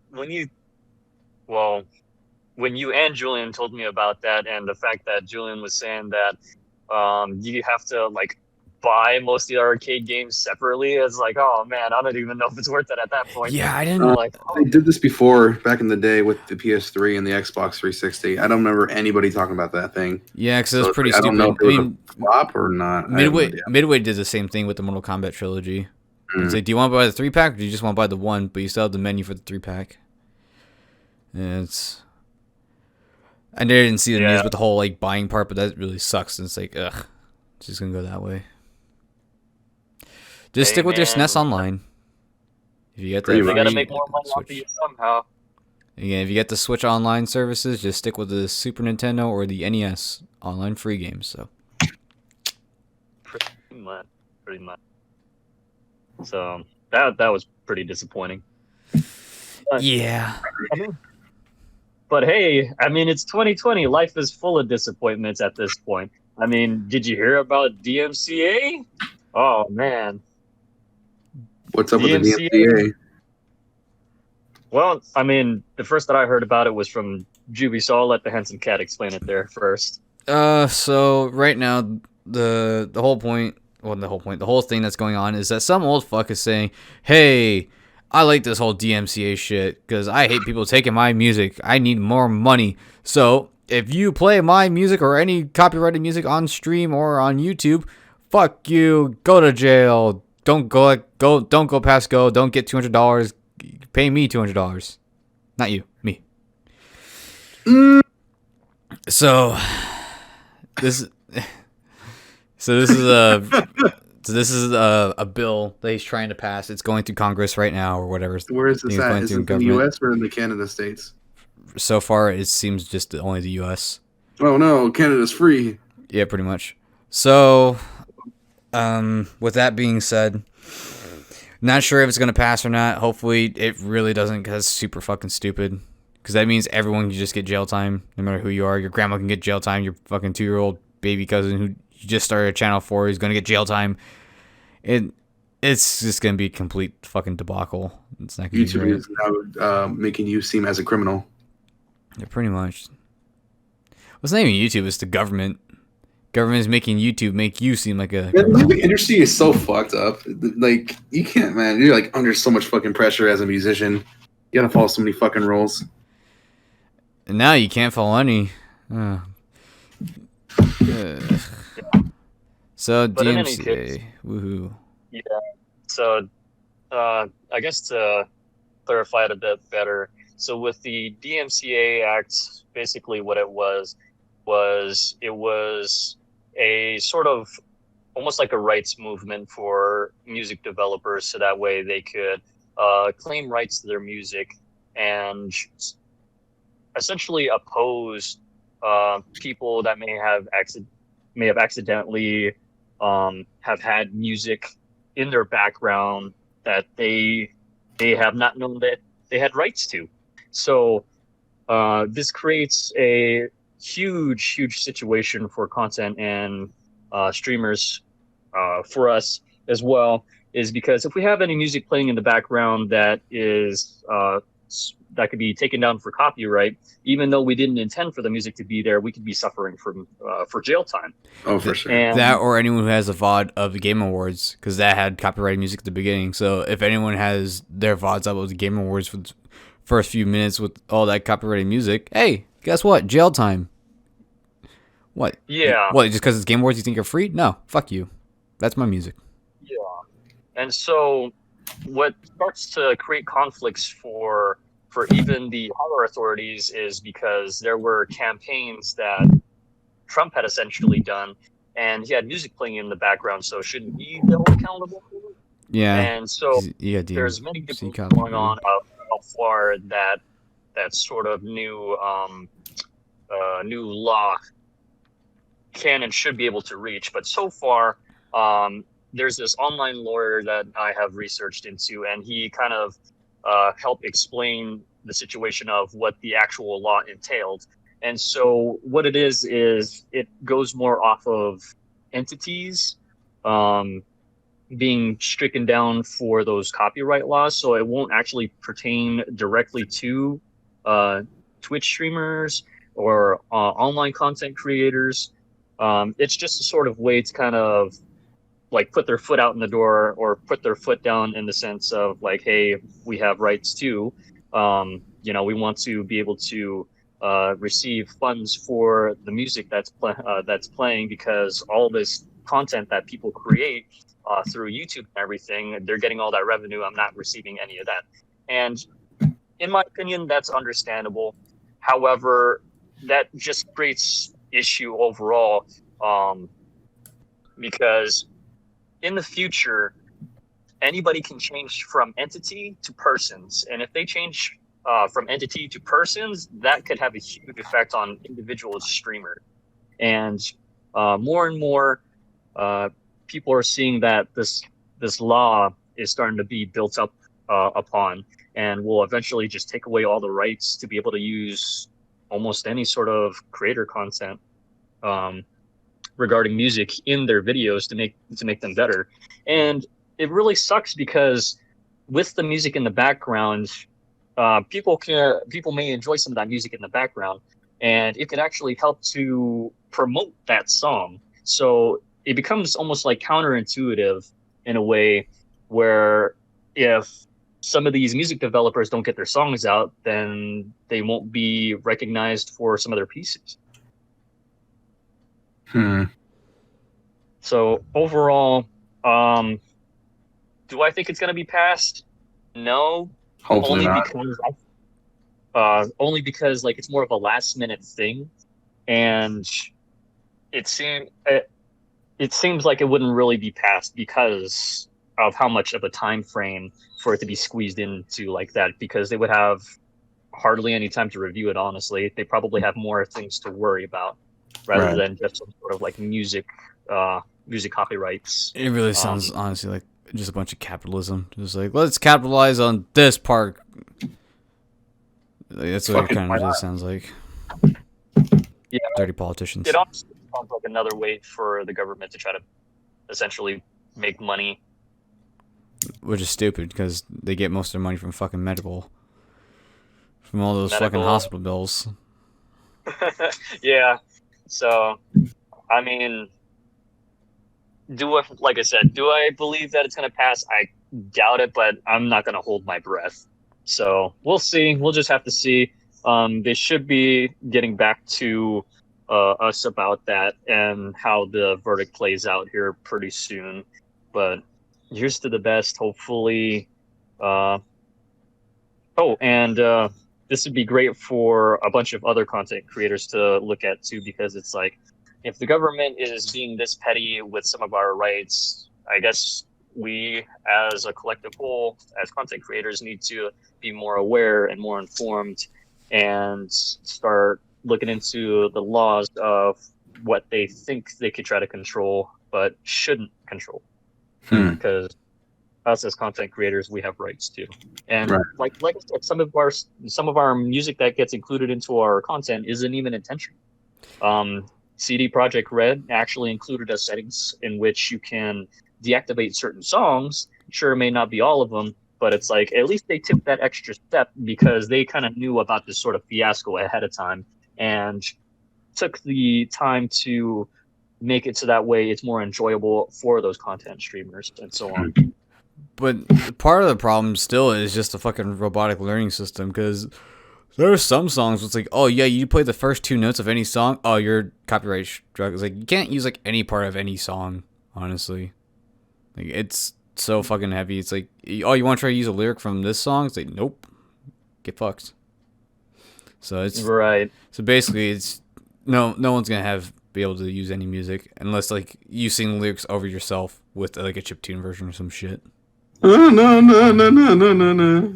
and Julian told me about that, and the fact that Julian was saying that you have to like buy most of the arcade games separately. It's like, oh man, I don't even know if it's worth it at that point. Yeah, I didn't. Like, They did this before back in the day with the PS3 and the Xbox 360. I don't remember anybody talking about that thing. Yeah, because it was pretty I stupid. don't know if it was a flop or not. Midway did the same thing with the Mortal Kombat trilogy. It's like, do you want to buy the 3-pack or do you just want to buy the one, but you still have the menu for the 3-pack? And I didn't see the news with the whole like buying part, but that really sucks. And it's like, ugh, it's just gonna go that way. Just stick with your SNES Online. If you get that, they gotta make more money off of you somehow. Again, if you get the Switch Online services, just stick with the Super Nintendo or the NES online free games. So pretty much. So that was pretty disappointing. Yeah. But hey, I mean, it's 2020. Life is full of disappointments at this point. I mean, did you hear about DMCA? Oh man. What's up with the DMCA? Well, I mean, the first that I heard about it was from Juby, so I'll let the handsome cat explain it there first. So right now the whole thing that's going on is that some old fuck is saying, "Hey, I like this whole DMCA shit because I hate people taking my music. I need more money. So if you play my music or any copyrighted music on stream or on YouTube, fuck you. Go to jail. Don't go past go. Don't get $200. Pay me $200. Not you, me." So this is a bill that he's trying to pass. It's going through Congress right now or whatever. Where is this at? Is it in the U.S. or in the Canada states? So far, it seems just only the U.S. Oh no, Canada's free. Yeah, pretty much. So, with that being said, not sure if it's gonna pass or not. Hopefully, it really doesn't, because it's super fucking stupid. Because that means everyone can just get jail time, no matter who you are. Your grandma can get jail time. Your fucking 2-year-old baby cousin who you just started a Channel 4 is gonna get jail time. It's just gonna be a complete fucking debacle. It's not gonna YouTube is now making you seem as a criminal. Yeah, pretty much. Well, it's not even YouTube. It's the government. Government is making YouTube make you seem like a. Yeah, the music industry is so fucked up. Like, you can't, man. You're like under so much fucking pressure as a musician. You gotta follow so many fucking rules. And now you can't follow any. So but DMCA, woohoo. Yeah. So, I guess to clarify it a bit better. So with the DMCA Act, basically what it was a sort of almost like a rights movement for music developers, so that way they could claim rights to their music and essentially oppose people that may have accidentally have had music in their background that they have not known that they had rights to. So this creates a huge situation for content and streamers for us as well, is because if we have any music playing in the background that is that could be taken down for copyright, even though we didn't intend for the music to be there, we could be suffering from for jail time. Oh, for sure. And that, or anyone who has a VOD of the Game Awards, because that had copyrighted music at the beginning. So if anyone has their VODs up with the Game Awards for the first few minutes with all that copyrighted music, hey, guess what? Jail time. What? Yeah. What? Just because it's Game Awards, you think you're free? No, fuck you. That's my music. Yeah. And so what starts to create conflicts for even the higher authorities is because there were campaigns that Trump had essentially done, and he had music playing in the background, so shouldn't he be held accountable for it? Yeah. And so there's many debates going on about how far that sort of new law can and should be able to reach. But so far, there's this online lawyer that I have researched into, and he kind of helped explain the situation of what the actual law entailed. And so what it is it goes more off of entities being stricken down for those copyright laws. So it won't actually pertain directly to Twitch streamers or online content creators. It's just a sort of way to kind of like put their foot out in the door or put their foot down in the sense of like, hey, we have rights too. We want to be able to receive funds for the music that's playing, because all this content that people create through YouTube and everything, they're getting all that revenue. I'm not receiving any of that. And in my opinion, that's understandable. However, that just creates issue overall, because in the future, anybody can change from entity to persons. And if they change from entity to persons, that could have a huge effect on individual streamers. And more and more people are seeing that this law is starting to be built up upon, and will eventually just take away all the rights to be able to use almost any sort of creator content regarding music in their videos to make them better. And it really sucks because with the music in the background, people may enjoy some of that music in the background, and it could actually help to promote that song. So it becomes almost like counterintuitive in a way, where if some of these music developers don't get their songs out, then they won't be recognized for some of their pieces. So overall, do I think it's going to be passed? No. Hopefully not. Only because like it's more of a last minute thing, and it seems like it wouldn't really be passed because of how much of a time frame for it to be squeezed into like that, because they would have hardly any time to review it. Honestly, they probably have more things to worry about rather than just some sort of like music copyrights. It really sounds honestly like just a bunch of capitalism. Just like, let's capitalize on this part. Like, that's what it kind of just sounds like. Yeah, dirty politicians. It also sounds like another way for the government to try to essentially make money. Which is stupid, because they get most of their money from fucking from all those fucking hospital bills. Yeah. So, I mean, like I said, do I believe that it's going to pass? I doubt it, but I'm not going to hold my breath. So we'll see. We'll just have to see. They should be getting back to us about that and how the verdict plays out here pretty soon. But here's to the best, hopefully. This would be great for a bunch of other content creators to look at too, because it's like, if the government is being this petty with some of our rights, I guess we as a collective whole, as content creators, need to be more aware and more informed and start looking into the laws of what they think they could try to control but shouldn't control. Because us as content creators, we have rights too. And like I said, some of our music that gets included into our content isn't even intentional. CD Projekt Red actually included a settings in which you can deactivate certain songs. Sure, it may not be all of them, but it's like, at least they took that extra step because they kind of knew about this sort of fiasco ahead of time and took the time to make it so that way it's more enjoyable for those content streamers and so on. But part of the problem still is just the fucking robotic learning system, because there are some songs where it's like, oh yeah, you play the first 2 notes of any song, oh, you're copyright struck. It's like, you can't use like any part of any song, honestly. Like, it's so fucking heavy. It's like, oh, you want to try to use a lyric from this song? It's like, nope, get fucked. So it's right. So basically, it's no one's gonna be able to use any music unless like you sing the lyrics over yourself with like a chiptune version or some shit. No. And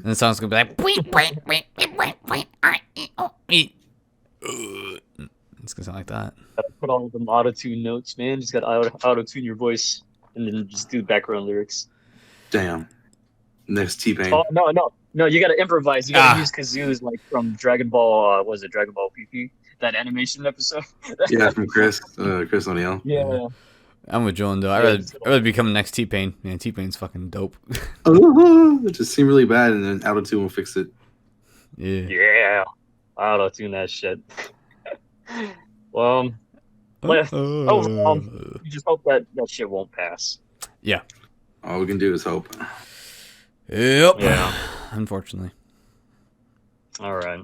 the song's gonna be like, it's gonna sound like that. Put all of them auto-tune notes, man. Just gotta auto-tune your voice and then just do background lyrics. Damn. Next T-Pain. Oh, no, you gotta improvise. You gotta use kazoos like from Dragon Ball, was it Dragon Ball PP? That animation episode? Yeah, from Chris O'Neill. Yeah. I'm with Joan though. I'd rather become the next T-Pain. Man, T-Pain's fucking dope. It just seemed really bad, and then auto-tune will fix it. Yeah. Auto-tune that shit. Well, you just hope that shit won't pass. Yeah. All we can do is hope. Yep. Yeah. Unfortunately. All right.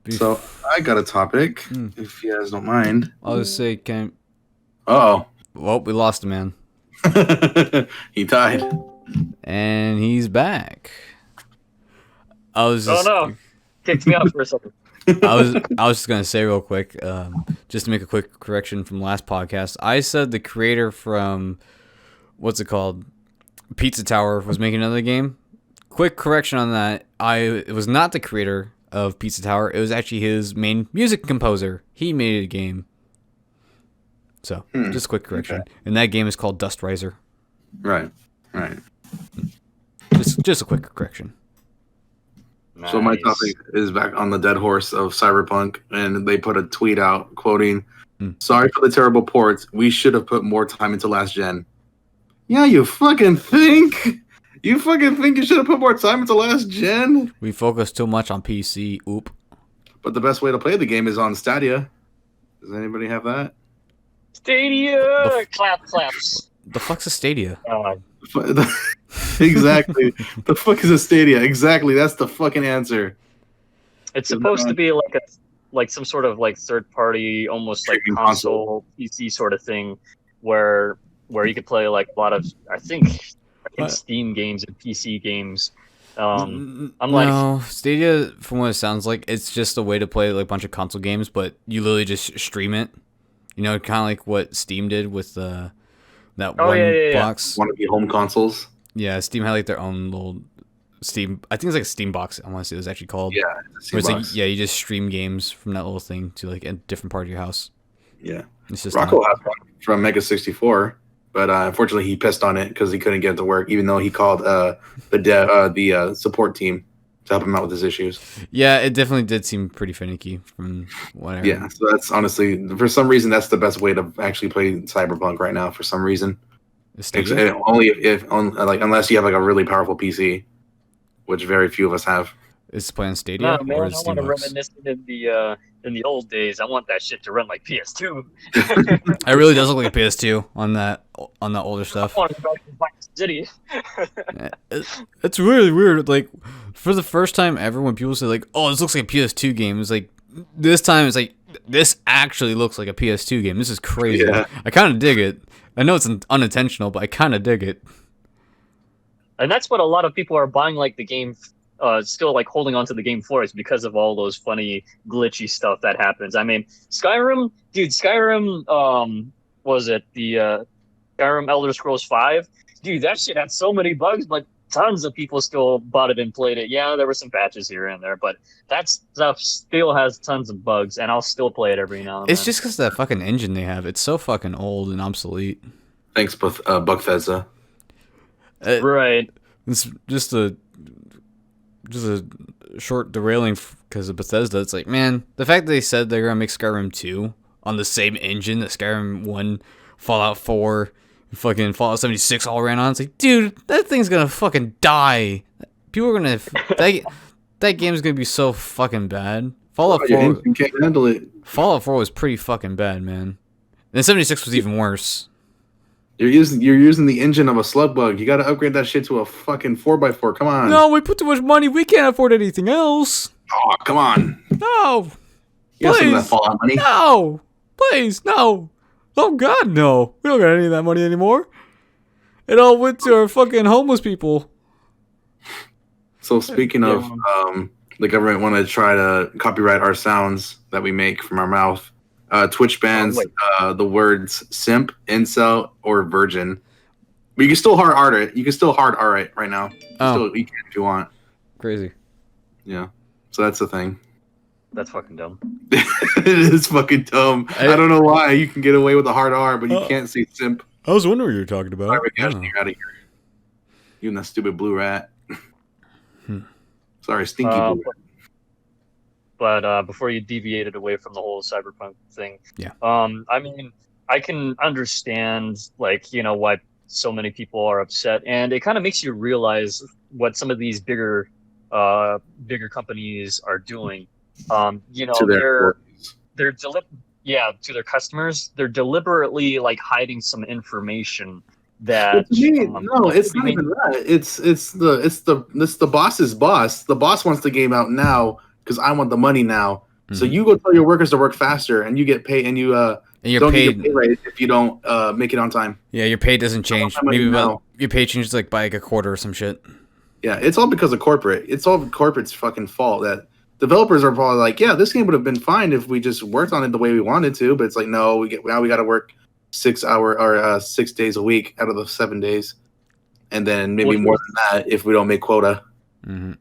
So I got a topic, if you guys don't mind. I'll just say, can. Oh. Well, we lost a man. He died. And he's back. I was just. Oh no! Kicked me out for a second. I was just gonna say real quick, just to make a quick correction from last podcast. I said the creator from what's it called, Pizza Tower, was making another game. Quick correction on that. It was not the creator of Pizza Tower. It was actually his main music composer. He made a game. So just a quick correction. Okay. And that game is called Dust Riser. Right. Just a quick correction. Nice. So my topic is back on the dead horse of Cyberpunk, and they put a tweet out quoting, "Sorry for the terrible ports. We should have put more time into last gen." Yeah, you fucking think? You should have put more time into last gen? We focus too much on PC. Oop. But the best way to play the game is on Stadia. Does anybody have that? Stadia! Claps. The fuck's a Stadia? Exactly. The fuck is a Stadia? Exactly. That's the fucking answer. It's supposed to be like some sort of like third party, almost like console PC sort of thing, where you could play like a lot of I think Steam games and PC games. No, Stadia, from what it sounds like, it's just a way to play like a bunch of console games, but you literally just stream it. You know, kind of like what Steam did with that box. One of the home consoles. Yeah, Steam had like their own little Steam. I think it's like a Steam box. I want to say it was actually called. Yeah, Steam box. Like, you just stream games from that little thing to like a different part of your house. Yeah, it's just Rocco has one from Mega 64, but unfortunately he pissed on it because he couldn't get it to work, even though he called the support team to help him out with his issues. Yeah, it definitely did seem pretty finicky from what I heard. Yeah, so that's honestly, for some reason, that's the best way to actually play Cyberpunk right now. For some reason, only if unless you have like a really powerful PC, which very few of us have. Is playing Stadia? No, man, I want to reminisce in the old days. I want that shit to run like PS2. It really does look like a PS2 on that older stuff. I want to go to Vice City. It's really weird. Like, for the first time ever, when people say like, "Oh, this looks like a PS2 game," it's like this time it's like this actually looks like a PS2 game. This is crazy. Yeah. I kind of dig it. I know it's unintentional, but I kind of dig it. And that's what a lot of people are buying, like the game. Still like holding on to the game for is because of all those funny glitchy stuff that happens. I mean, Skyrim, was it the Skyrim Elder Scrolls 5? Dude, that shit had so many bugs, but tons of people still bought it and played it. Yeah, there were some patches here and there, but that stuff still has tons of bugs, and I'll still play it every now and then. It's just because that fucking engine they have. It's so fucking old and obsolete. Thanks, Bugthesda. Right. It's just a short derailing because of Bethesda. It's like, man, the fact that they said they're gonna make Skyrim 2 on the same engine that Skyrim 1, Fallout 4, fucking Fallout 76 all ran on. It's like, dude, that thing's gonna fucking die. People are gonna that game's gonna be so fucking bad. Fallout 4 can't handle it. Fallout 4 was pretty fucking bad, man. And 76 was even worse. You're using the engine of a slug bug. You got to upgrade that shit to a fucking 4x4. Come on. No, we put too much money. We can't afford anything else. Oh, come on. No. You got some of that Fallout money? No. Please, no. Oh, God, no. We don't got any of that money anymore. It all went to our fucking homeless people. So speaking of the government want to try to copyright our sounds that we make from our mouth, Twitch bans the words simp, incel, or virgin. But you can still hard art it. You can still hard art it right now. You can if you want. Crazy. Yeah. So that's the thing. That's fucking dumb. It is fucking dumb. I don't know why you can get away with a hard R, but you can't say simp. I was wondering what you were talking about. Sorry, you're out of here. You and that stupid blue rat. Sorry, stinky blue rat. But before you deviated away from the whole cyberpunk thing, yeah. I mean, I can understand, like, you know, why so many people are upset, and it kind of makes you realize what some of these bigger companies are doing. You know, to their customers, they're deliberately like hiding some information that Well, to me, no, it's not even that. It's the boss's boss. The boss wants the game out now because I want the money now. So you go tell your workers to work faster, and you get paid, and you and you're don't paid get your pay raise if you don't make it on time. Yeah, your pay doesn't change. Maybe your pay changes like by like a quarter or some shit. Yeah, it's all because of corporate. It's all corporate's fucking fault. That developers are probably like, yeah, this game would have been fine if we just worked on it the way we wanted to. But it's like, no, now we got to work 6 days a week out of the 7 days, and then maybe more than that if we don't make quota. Mm-hmm.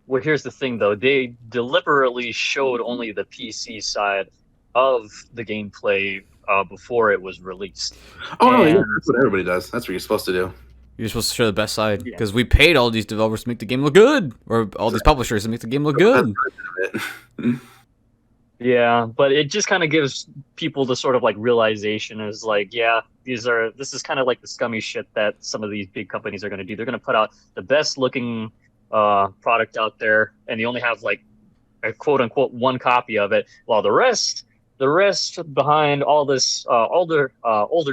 Well, here's the thing, though. They deliberately showed only the PC side of the gameplay before it was released. Oh, no, yeah, that's what everybody does. That's what you're supposed to do. You're supposed to show the best side because we paid all these developers to make the game look good, or all these publishers to make the game look good. Yeah, but it just kind of gives people the sort of like realization is like, yeah, this is kind of like the scummy shit that some of these big companies are going to do. They're going to put out the best looking product out there, and they only have like a quote unquote one copy of it, while the rest behind all this older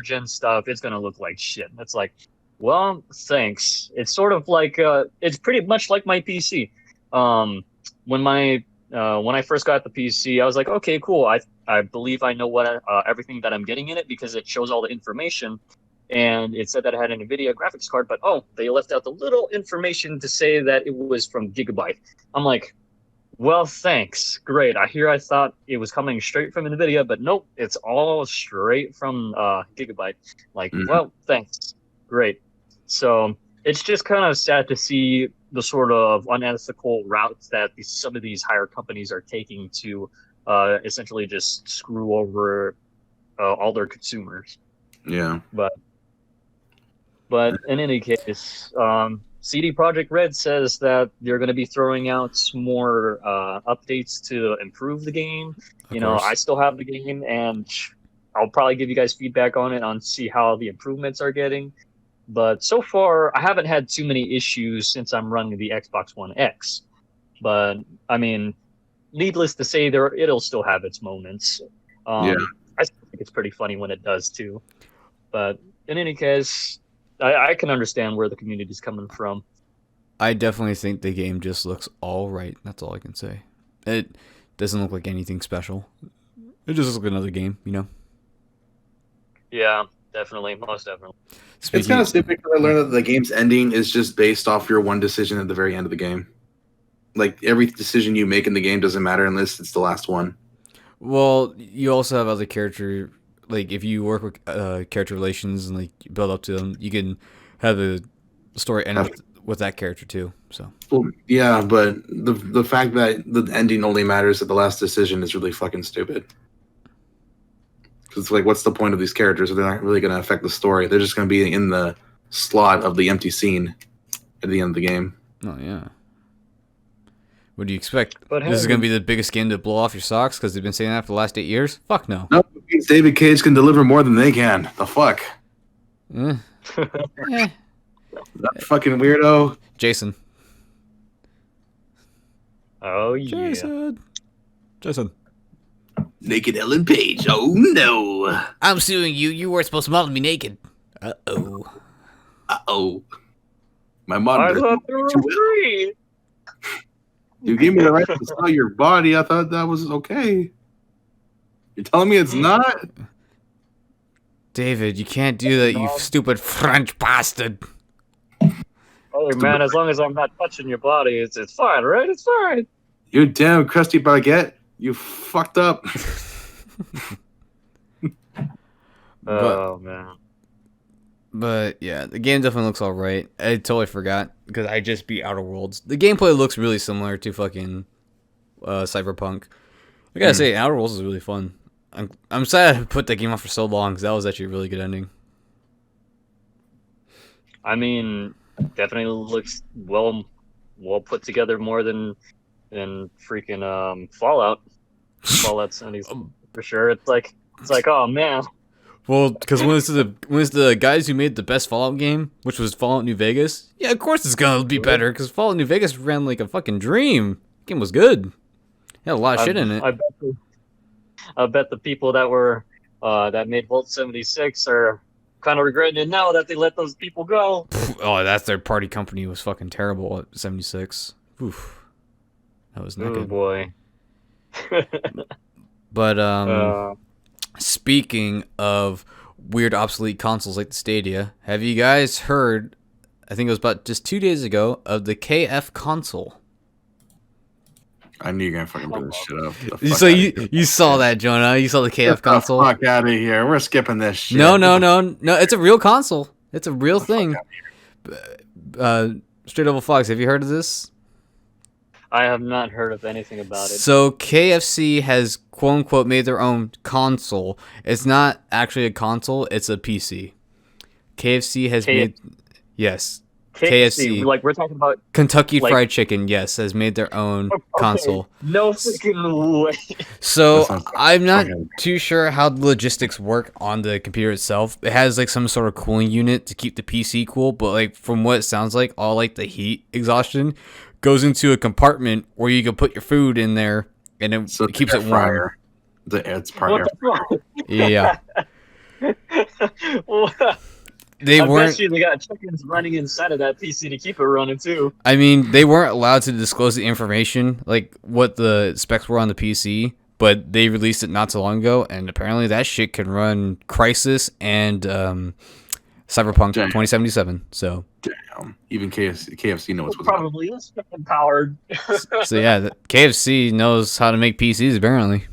gen stuff, it's going to look like shit. It's like, well, thanks. It's sort of like it's pretty much like my PC. When I first got the PC, I was like, okay, cool. I believe I know what everything that I'm getting in it because it shows all the information, and it said that it had an NVIDIA graphics card, but they left out the little information to say that it was from Gigabyte. I'm like, well, thanks, great. I thought it was coming straight from NVIDIA, but nope, it's all straight from Gigabyte. Like, well, thanks, great. So it's just kind of sad to see the sort of unethical routes that some of these higher companies are taking to essentially just screw over all their consumers. Yeah. But in any case, CD Projekt Red says that they're going to be throwing out some more updates to improve the game. I still have the game, and I'll probably give you guys feedback on it on see how the improvements are getting. But so far, I haven't had too many issues since I'm running the Xbox One X. But, I mean, needless to say, it'll still have its moments. I still think it's pretty funny when it does, too. But in any case, I can understand where the community's coming from. I definitely think the game just looks all right. That's all I can say. It doesn't look like anything special. It just looks like another game, Yeah. Definitely, most definitely. It's kind of stupid because I learned that the game's ending is just based off your one decision at the very end of the game. Like, every decision you make in the game doesn't matter unless it's the last one. Well, you also have other character, like, if you work with character relations and, like, build up to them, you can have the story end with that character, too, so. Well, yeah, but the fact that the ending only matters at the last decision is really fucking stupid. It's like, what's the point of these characters if they're not really going to affect the story? They're just going to be in the slot of the empty scene at the end of the game. Oh, yeah. What do you expect? But this is going to be the biggest game to blow off your socks because they've been saying that for the last 8 years? Fuck no. No, David Cage can deliver more than they can. The fuck? That fucking weirdo. Jason. Oh, yeah. Jason. Naked Ellen Page. Oh, no. I'm suing you. You weren't supposed to model me naked. Uh-oh. Uh-oh. My mom. I thought they were free. You gave me the right to sell your body. I thought that was okay. You're telling me it's not? David, you can't do that, you stupid French bastard. Oh, man, as long as I'm not touching your body, it's fine, right? It's fine. You damn crusty baguette. You fucked up. Man. But yeah, the game definitely looks alright. I totally forgot because I just beat Outer Worlds. The gameplay looks really similar to fucking Cyberpunk. I gotta say, Outer Worlds is really fun. I'm sad I put that game off for so long because that was actually a really good ending. I mean, definitely looks well put together more than freaking Fallout. Fallout 70 for sure. It's like, oh man. Well, because when it's the guys who made the best Fallout game, which was Fallout New Vegas, yeah, of course it's gonna be better because Fallout New Vegas ran like a fucking dream. The game was good. It had a lot of shit in it. I bet the people that were that made Vault 76 are kind of regretting it now that they let those people go. Oh, that third party company was fucking terrible at 76. Oof. That was not Oh good. boy. But speaking of weird obsolete consoles like the Stadia, have you guys heard, I think it was about just 2 days ago, of the KFConsole? I knew you were gonna fucking bring this shit up. So you saw that, Jonah? You saw the KFConsole? Fuck out of here! We're skipping this shit. No. It's a real console. It's a real thing. Straight Over Fox, have you heard of this? I have not heard of anything about it. So KFC has quote unquote made their own console. It's not actually a console; it's a PC. KFC has made, yes. KFC, like we're talking about Kentucky Fried Chicken, yes, has made their own console. No freaking way. So I'm not too sure how the logistics work on the computer itself. It has like some sort of cooling unit to keep the PC cool, but like from what it sounds like, all like the heat exhaustion goes into a compartment where you can put your food in there, and it keeps it warm. It's part of yeah. I bet you they got chickens running inside of that PC to keep it running too. I mean, they weren't allowed to disclose the information, like what the specs were on the PC, but they released it not so long ago, and apparently that shit can run Crysis and Cyberpunk 2077. So damn, even KFC knows what's probably is fucking powered. So yeah, KFC knows how to make PCs apparently,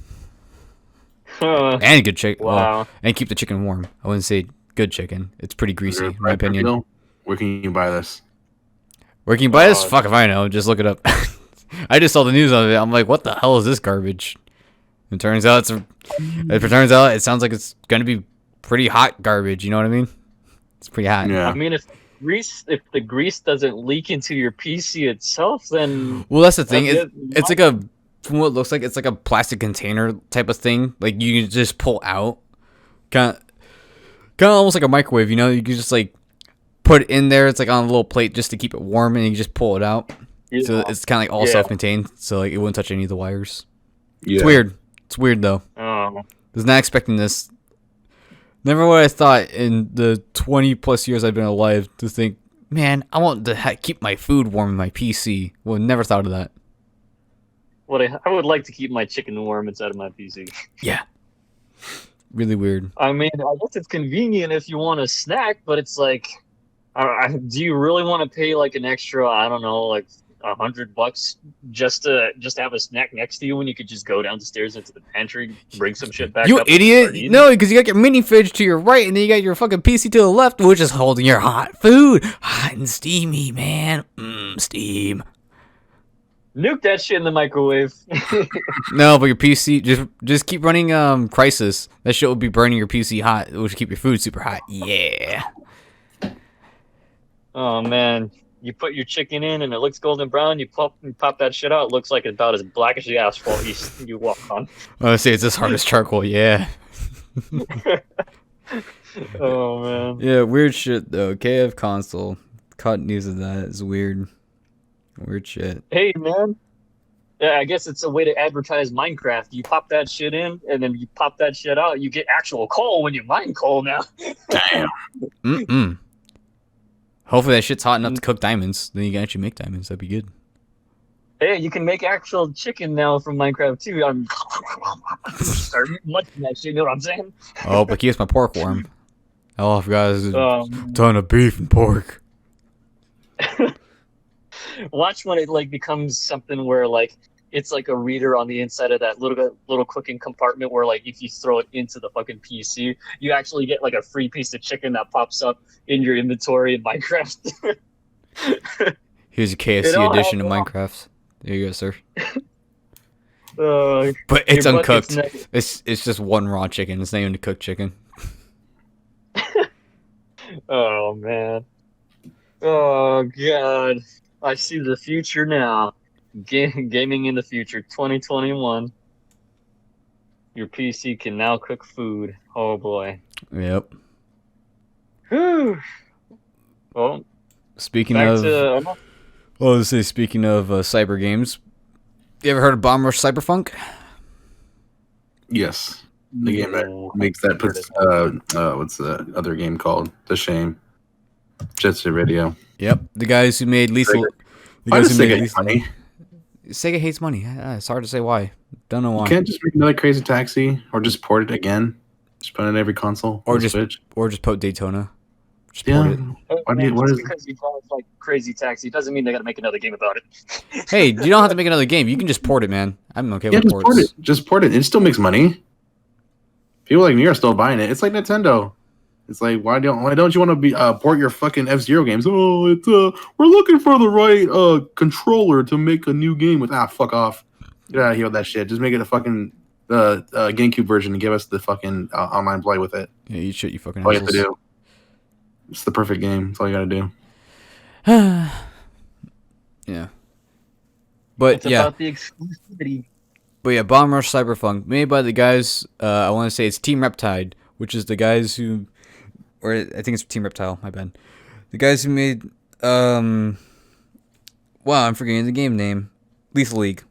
and good chicken. Wow. Well, and keep the chicken warm. I wouldn't say good chicken. It's pretty greasy, in my opinion. Where can you buy this? Where can you buy this? Fuck if I know. Just look it up. I just saw the news of it. I'm like, what the hell is this garbage? It turns out it sounds like it's gonna be pretty hot garbage. You know what I mean? It's pretty hot. Yeah. I mean, if the grease doesn't leak into your PC itself, then well, that's the thing. It's like from what it looks like, it's like a plastic container type of thing. Like you can just pull out, kind of almost like a microwave. You know, you can just like put it in there. It's like on a little plate just to keep it warm, and you can just pull it out. Yeah. So it's kind of like all self-contained. So like it wouldn't touch any of the wires. Yeah. It's weird. It's weird though. Oh. Was not expecting this. Never would I thought in the 20 plus years I've been alive to think, man, I want to keep my food warm in my PC. Well, never thought of that. Well, I would like to keep my chicken warm inside of my PC. Yeah. Really weird. I mean, I guess it's convenient if you want a snack, but it's like, do you really want to pay like an extra, I don't know, like $100 just to have a snack next to you when you could just go down the stairs into the pantry, bring some shit back you up? You idiot! No, because you got your mini fridge to your right, and then you got your fucking PC to the left, which is holding your hot food. Hot and steamy, man. Steam. Nuke that shit in the microwave. No, but your PC, just keep running Crysis. That shit will be burning your PC hot, which will keep your food super hot. Yeah. Oh, man. You put your chicken in and it looks golden brown. You pop that shit out. It looks like it's about as black as the asphalt you walk on. I would say it's as hard as charcoal. Yeah. Oh man. Yeah, weird shit though. KFConsole. Caught news of that. It's weird. Weird shit. Hey man. Yeah, I guess it's a way to advertise Minecraft. You pop that shit in, and then you pop that shit out. You get actual coal when you mine coal now. Damn. Hopefully that shit's hot enough to cook diamonds. Then you can actually make diamonds. That'd be good. Hey, you can make actual chicken now from Minecraft too. I'm starting munching that shit. You know what I'm saying? Oh, but keeps my pork warm. Oh, I forgot there's a ton of beef and pork. Watch when it like becomes something where like it's like a reader on the inside of that little cooking compartment where like if you throw it into the fucking PC, you actually get like a free piece of chicken that pops up in your inventory in Minecraft. Here's a KFC edition of Minecraft. There you go, sir. But it's uncooked. It's just one raw chicken. It's not even a cooked chicken. Oh man. Oh god. I see the future now. Gaming in the future, 2021. Your PC can now cook food. Oh boy. Yep. Whew. Well, speaking of cyber games, you ever heard of Bomb Rush Cyberpunk? Yes. The game that No. makes that puts what's the other game called? The Shame. Jet Set Radio. Yep, the guys who made Lethal. The Why guys does who made Sega hate Lethal. money? Sega hates money. It's hard to say why. Don't know You why. can't just make another Crazy Taxi or just port it again. Just put it in every console. Or on just Switch. put Daytona. Just Yeah. port it. Why do you- what Just is- because he calls like Crazy Taxi doesn't mean they got to make another game about it. Hey, you don't have to make another game. You can just port it, man. I'm okay Yeah, with just ports. port it. Just port it. It still makes money. People like me are still buying it. It's like Nintendo. It's like why don't you want to be port your fucking F-Zero games? Oh, it's we're looking for the right controller to make a new game with. Fuck off. Get out of here with that shit. Just make it a fucking GameCube version and give us the fucking online play with it. Yeah, you shit, you fucking All you have to assholes. do. It's the perfect game. That's all you got to do. Yeah. But It's yeah. about the exclusivity. But yeah, Bomb Rush Cyberpunk, made by the guys, I want to say it's Team Reptide, which is the guys who, or I think it's Team Reptile, my bad. The guys who made, wow, I'm forgetting the game name. Lethal League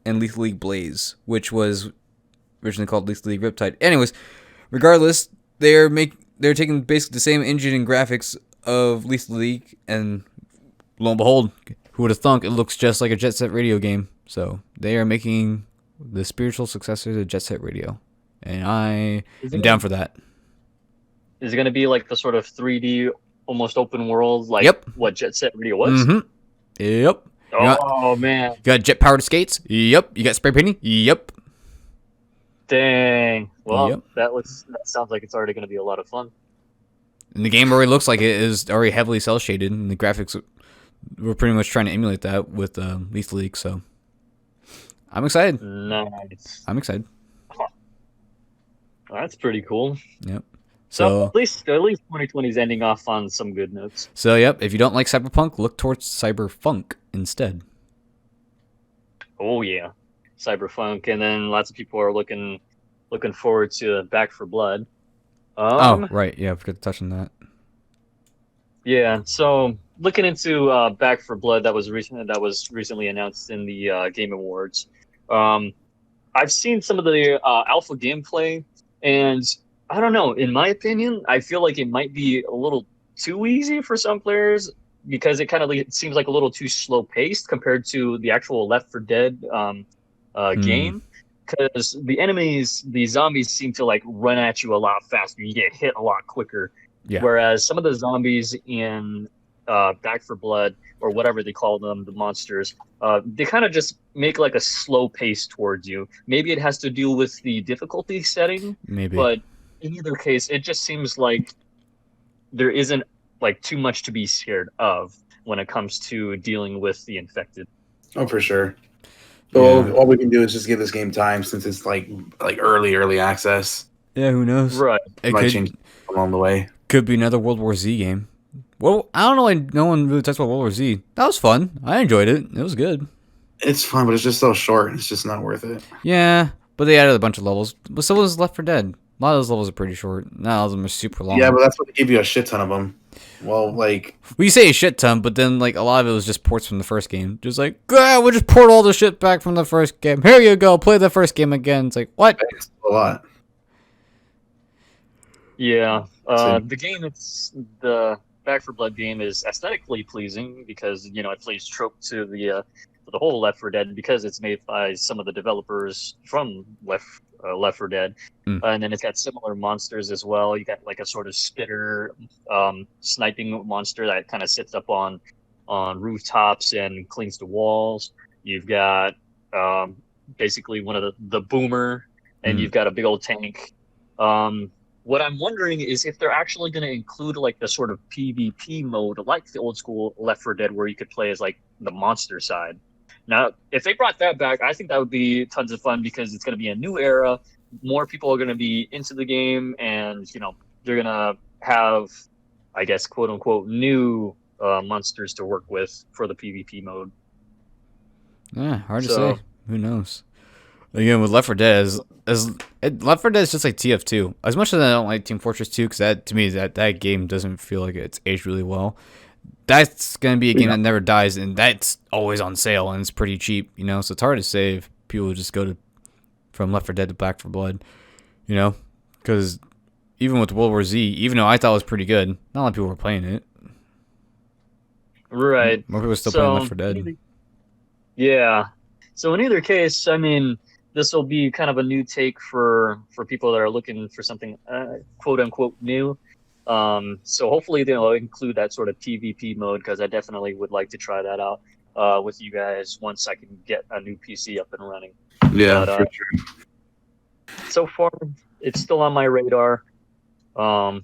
and Lethal League Blaze, which was originally called Lethal League Riptide. Anyways, regardless, they're taking basically the same engine and graphics of Lethal League, and lo and behold, who would have thunk it looks just like a Jet Set Radio game. So they are making the spiritual successor to Jet Set Radio, and I am down for that. Is it going to be like the sort of 3D, almost open world, like Yep. what Jet Set Radio was? Mm-hmm. Yep. Oh, man. You got jet powered skates. Yep. You got spray painting. Yep. Dang. Well, Yep. that sounds like it's already going to be a lot of fun. And the game already looks like it is already heavily cel shaded, and the graphics we're pretty much trying to emulate that with Lethal League. So I'm excited. Nice. I'm excited. That's pretty cool. Yep. So So at least 2020 is ending off on some good notes. yep. If you don't like Cyberpunk, look towards Cyberfunk instead. Oh yeah, Cyberpunk, and then lots of people are looking forward to Back for Blood. Oh right, yeah, I forgot to touch on that. Yeah, so looking into Back for Blood that was recently announced in the Game Awards. I've seen some of the alpha gameplay, and I don't know. In my opinion, I feel like it might be a little too easy for some players because it kind of seems like a little too slow paced compared to the actual Left 4 Dead game. Because the zombies seem to like run at you a lot faster. You get hit a lot quicker. Yeah. Whereas some of the zombies in Back for Blood, or whatever they call them, the monsters, they kind of just make like a slow pace towards you. Maybe it has to do with the difficulty setting. Maybe. But in either case, it just seems like there isn't like too much to be scared of when it comes to dealing with the infected. Oh, for sure. So all we can do is just give this game time since it's like early access. Yeah, who knows? Right. It Might could change along the way. could be another World War Z game. Well, I don't know why no one really talks about World War Z. That was fun. I enjoyed it. It was good. It's fun, but it's just so short. It's just not worth it. Yeah, but they added a bunch of levels. But so was Left 4 Dead. A lot of those levels are pretty short. Not all of them are super long. Yeah, but that's what they give you a shit ton of them. Well, like, We say a shit ton, but then like a lot of it was just ports from the first game. Just like, we'll just port all the shit back from the first game. Here you go, play the first game again. It's like, what? it's a lot. Yeah. So- The game, the Back for Blood game is aesthetically pleasing because it plays trope to the whole Left 4 Dead because it's made by some of the developers from Left 4 Dead, and then it's got similar monsters as well. You got like a sort of spitter sniping monster that kind of sits up on rooftops and clings to walls. You've got basically one of the boomer, and you've got a big old tank. What I'm wondering is if they're actually going to include like the sort of PvP mode, like the old school Left 4 Dead, where you could play as like the monster side. Now, if they brought that back, I think that would be tons of fun because it's going to be a new era. More people are going to be into the game, and they're going to have, I guess, quote unquote, new monsters to work with for the PvP mode. Yeah, hard to say. Who knows? Again, with Left 4 Dead, Left 4 Dead is just like TF2. As much as I don't like Team Fortress 2, because that to me that game doesn't feel like it's aged really well. That's gonna be a game that never dies, and that's always on sale, and it's pretty cheap. So it's hard to say if people would just go to from Left 4 Dead to Back 4 Blood. You know, because even with World War Z, even though I thought it was pretty good, not a lot of people were playing it. Right. More people were still playing Left 4 Dead. Yeah. So in either case, I mean, this will be kind of a new take for people that are looking for something quote unquote new. So hopefully they'll include that sort of PvP mode, because I definitely would like to try that out with you guys once I can get a new PC up and running. Yeah, But, for sure. so far, it's still on my radar. But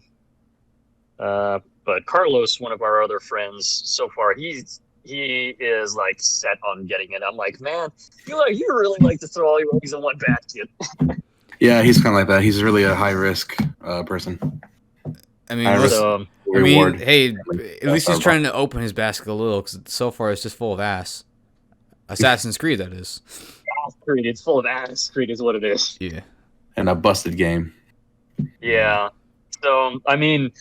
Carlos, one of our other friends, so far he is like set on getting it. I'm like, man, you really like to throw all your eggs in one basket. Yeah, he's kind of like that. He's really a high risk person. I mean, Reward. hey, at least he's trying to open his basket a little, because so far it's just full of ass. Assassin's Creed, that is. Creed, it's full of ass. Creed is what it is. Yeah. And a busted game. Yeah. So, I mean,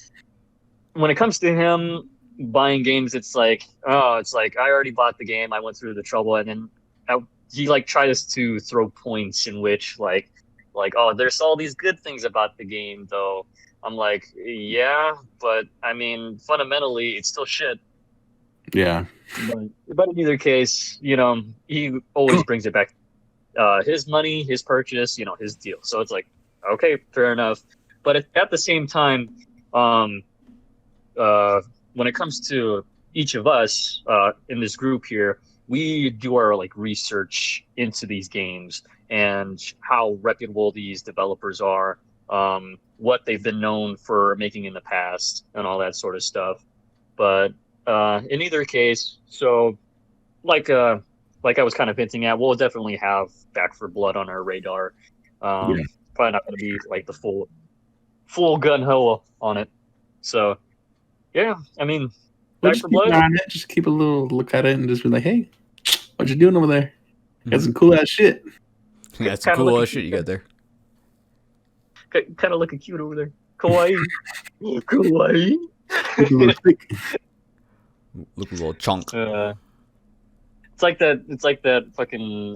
when it comes to him buying games, it's like I already bought the game. I went through the trouble, and then he like tries to throw points in which like, oh, there's all these good things about the game, though. I'm like, yeah, but I mean, fundamentally, it's still shit. Yeah. But in either case, you know, he always brings it back. His money, his purchase, you know, his deal. So it's like, okay, fair enough. But at the same time, when it comes to each of us in this group here, we do our like research into these games and how reputable these developers are, what they've been known for making in the past, and all that sort of stuff. But in either case, so like I was kind of hinting at, we'll definitely have Back 4 Blood on our radar. Probably not going to be like the full gun ho on it. So yeah, I mean, Well, Back 4 Blood. Just keep a little look at it and just be like, hey, what you doing over there? Got some cool ass shit. Yeah, it's some cool ass shit you got there. Kind of looking cute over there. Kawaii. Kawaii. Look a little chunk. It's like that fucking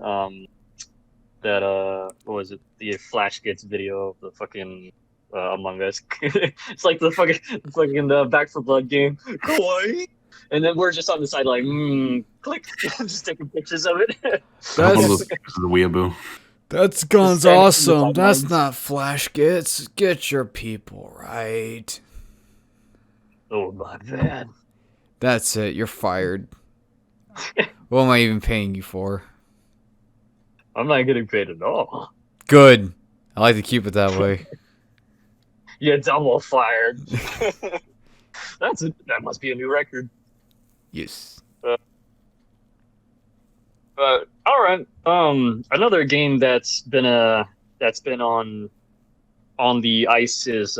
what was it? The Flash Gets video of the fucking Among Us. It's like the fucking Back 4 Blood game. Kawaii. And then we're just on the side like, click, just taking pictures of it. That's the weeaboo. That gun's awesome. That's not Flash Gets. Get your people right. Oh my bad. That's it. You're fired. What am I even paying you for? I'm not getting paid at all. Good. I like to keep it that way. You're double fired. That must be a new record. Yes. But all right. Another game that's been on the ice is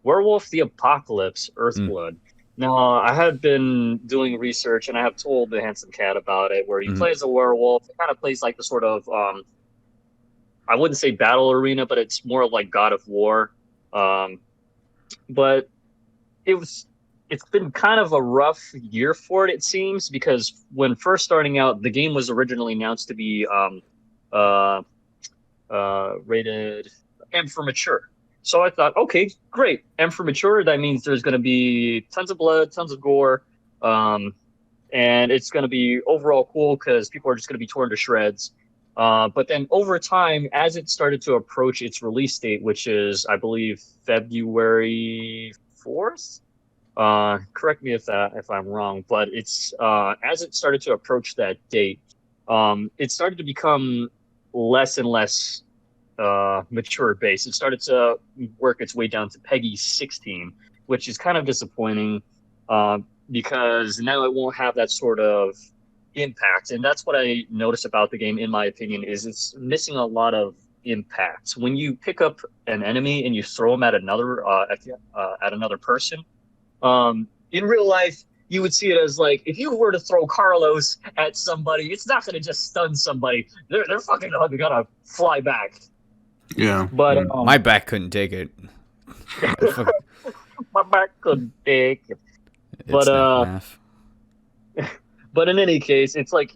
Werewolf the Apocalypse: Earthblood. Now, I have been doing research, and I have told the Handsome Cat about it, where he plays a werewolf. It kind of plays like the sort of I wouldn't say battle arena, but it's more like God of War. But it's been kind of a rough year for it seems, because when first starting out, the game was originally announced to be rated M for mature. So I thought, okay, great, M for mature. That means there's going to be tons of blood, tons of gore, and it's going to be overall cool because people are just going to be torn to shreds. But then over time, as it started to approach its release date, which is, I believe, February 4th. Correct me if I'm wrong, but it's as it started to approach that date, it started to become less and less mature base. It started to work its way down to PEGI 16, which is kind of disappointing because now it won't have that sort of impact. And that's what I noticed about the game, in my opinion, is it's missing a lot of impact. When you pick up an enemy and you throw them at another person, in real life, you would see it as like, if you were to throw Carlos at somebody, it's not going to just stun somebody. They're fucking gonna fly back. Yeah. But my back couldn't take it. My back couldn't take it. But in any case, it's like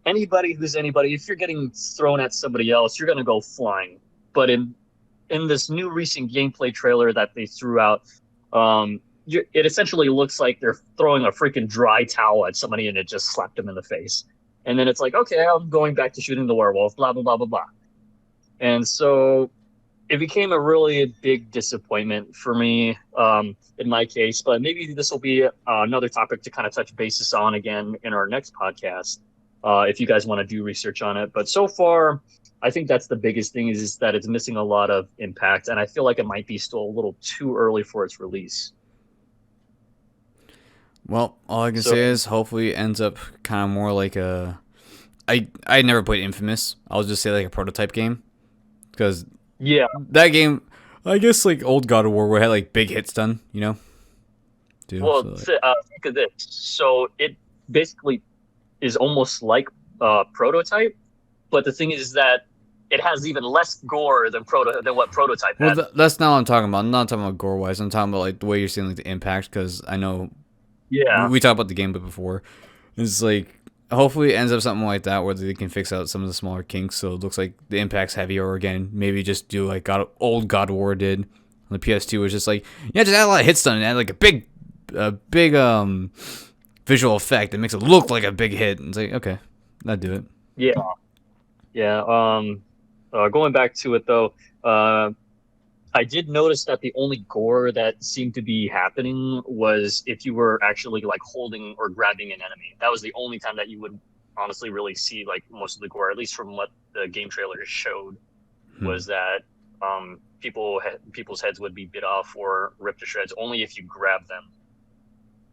anybody who's anybody, if you're getting thrown at somebody else, you're gonna go flying. But in this new recent gameplay trailer that they threw out, it essentially looks like they're throwing a freaking dry towel at somebody and it just slapped them in the face. And then it's like, okay, I'm going back to shooting the werewolf, blah, blah, blah, blah, blah. And so it became a really big disappointment for me in my case. But maybe this will be another topic to kind of touch bases on again in our next podcast if you guys want to do research on it. But so far, I think that's the biggest thing is that it's missing a lot of impact. And I feel like it might be still a little too early for its release. Well, all I can say is hopefully it ends up kind of more like a... I never played Infamous. I'll just say like a prototype game. Because that game, I guess like old God of War where it had like big hits done, you know? Too, well, so, think of this. So it basically is almost like prototype. But the thing is that it has even less gore than what prototype had. Well, that's not what I'm talking about. I'm not talking about gore-wise. I'm talking about like the way you're seeing like the impact because I know... Yeah, we talked about the gameplay before. It's like hopefully it ends up something like that where they can fix out some of the smaller kinks, so it looks like the impact's heavier again. Maybe just do like old God of War did on the PS2, was just like just add a lot of hits done and add like a big visual effect that makes it look like a big hit. And it's like okay, I'd do it. Yeah. Going back to it though. I did notice that the only gore that seemed to be happening was if you were actually like holding or grabbing an enemy. That was the only time that you would honestly really see like most of the gore, at least from what the game trailer showed, was that people's heads would be bit off or ripped to shreds only if you grab them.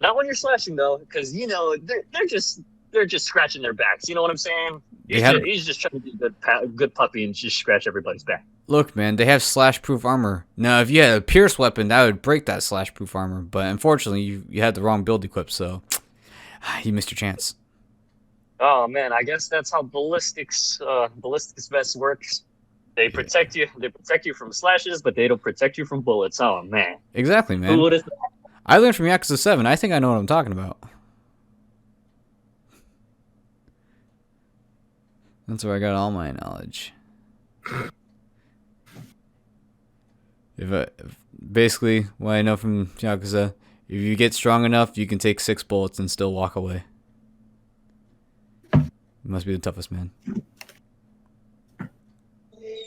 Not when you're slashing though, because they're just scratching their backs. You know what I'm saying? He's just trying to be a good puppy and just scratch everybody's back. Look, man, they have slash-proof armor. Now, if you had a pierce weapon, that would break that slash-proof armor. But unfortunately, you had the wrong build equipped, so you missed your chance. Oh man, I guess that's how ballistics vest works. They protect you. They protect you from slashes, but they don't protect you from bullets. Oh man. Exactly, man. Who would have thought? I learned from Yakuza 7. I think I know what I'm talking about. That's where I got all my knowledge. Basically, what I know from Yakuza, if you get strong enough, you can take 6 bullets and still walk away. You must be the toughest man.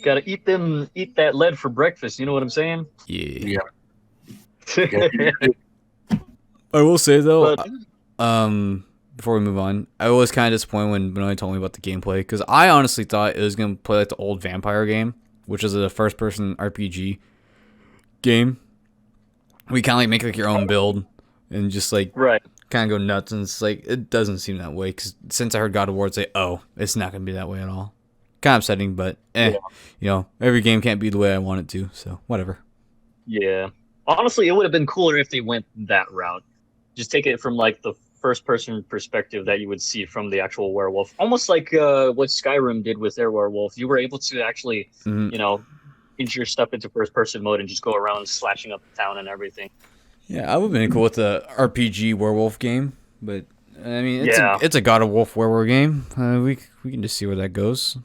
Gotta eat that lead for breakfast. You know what I'm saying? Yeah. I will say though, before we move on, I was kind of disappointed when Benoni told me about the gameplay because I honestly thought it was gonna play like the old Vampire game, which is a first-person RPG game. We kind of like make like your own build and just like kind of go nuts, and it's like it doesn't seem that way because since I heard God of War, it's like it's not gonna be that way at all. Kind of upsetting, but every game can't be the way I want it to, so whatever. Yeah, honestly, it would have been cooler if they went that route. Just take it from like the first-person perspective that you would see from the actual werewolf, almost like what Skyrim did with their werewolf. You were able to actually, inch your stuff into first-person mode and just go around slashing up the town and everything. Yeah, I would have been cool with the RPG werewolf game, but I mean, it's a God of War werewolf game. We can just see where that goes.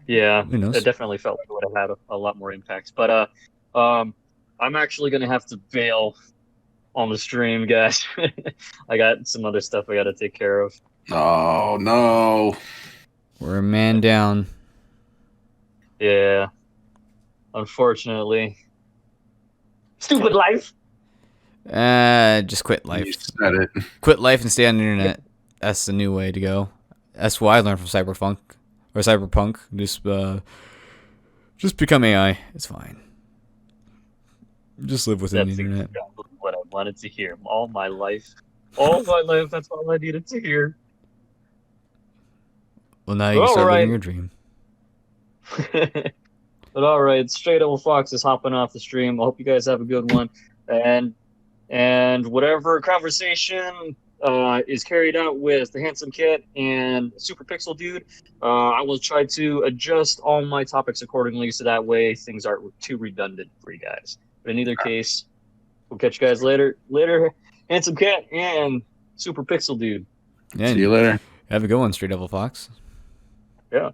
Yeah, who knows? It definitely felt like it would have had a lot more impact. But I'm actually gonna have to bail on the stream, guys. I got some other stuff I got to take care of. Oh no, we're a man down. Yeah, unfortunately. Stupid life. Just quit life. You said it. Quit life and stay on the internet. That's the new way to go. That's what I learned from Cyberpunk. Just become AI. It's fine. Just live within the internet. Exactly what I wanted to hear all my life. All my life, that's all I needed to hear. Well, now you can start living your dream. But all right, Straight Old Fox is hopping off the stream. I hope you guys have a good one. And whatever conversation is carried out with the Handsome Cat and Super Pixel Dude, I will try to adjust all my topics accordingly so that way things aren't too redundant for you guys. But in either case, we'll catch you guys later. Later, Handsome Cat and Super Pixel Dude. Yeah, see you later. Have a good one, Straight Devil Fox. Yeah.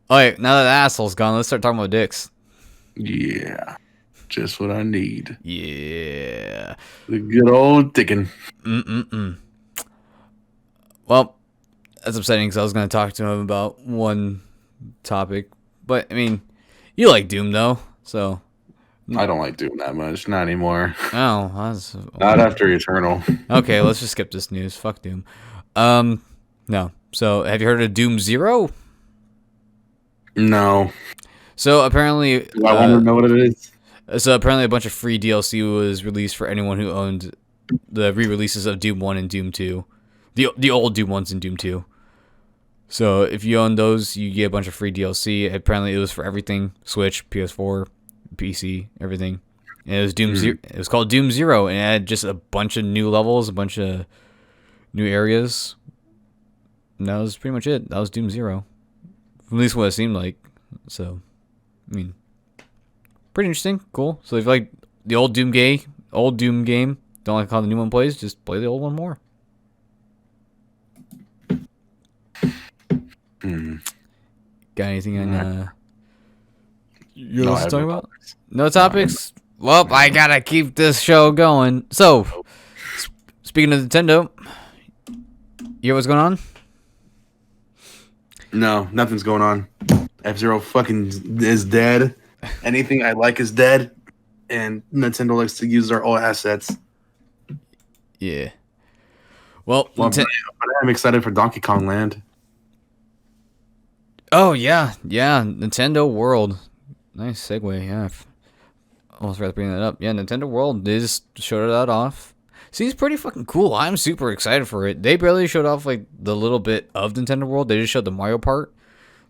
Alright, now that the asshole's gone, let's start talking about dicks. Yeah. Just what I need. Yeah. The good old dickin'. Well, that's upsetting because I was going to talk to him about one topic. But, I mean, you like Doom, though, so... I don't like Doom that much. Not anymore. Oh, that's... Not after Eternal. Okay, let's just skip this news. Fuck Doom. No. So, have you heard of Doom Zero? No. So, apparently... Do I want to know what it is? So, apparently a bunch of free DLC was released for anyone who owned the re-releases of Doom 1 and Doom 2. The old Doom 1s and Doom 2. So, if you own those, you get a bunch of free DLC. Apparently, it was for everything. Switch, PS4, PC, everything. And it was Doom Zero. It was called Doom Zero, and it had just a bunch of new levels, a bunch of new areas. And that was pretty much it. That was Doom Zero. At least what it seemed like. So, I mean, pretty interesting. Cool. So if you like the old Doom game, don't like how the new one plays, just play the old one more. Got anything on you're supposed to talk about? No topics? Well, I gotta keep this show going. So, speaking of Nintendo, you hear what's going on? No, nothing's going on. F-Zero fucking is dead. Anything I like is dead. And Nintendo likes to use their old assets. Yeah. Well, But I'm excited for Donkey Kong Land. Oh, yeah. Yeah, Nintendo World. Nice segue, yeah. Almost forgot to bring that up. Yeah, Nintendo World, they just showed that off. Seems pretty fucking cool. I'm super excited for it. They barely showed off, like, the little bit of Nintendo World. They just showed the Mario part.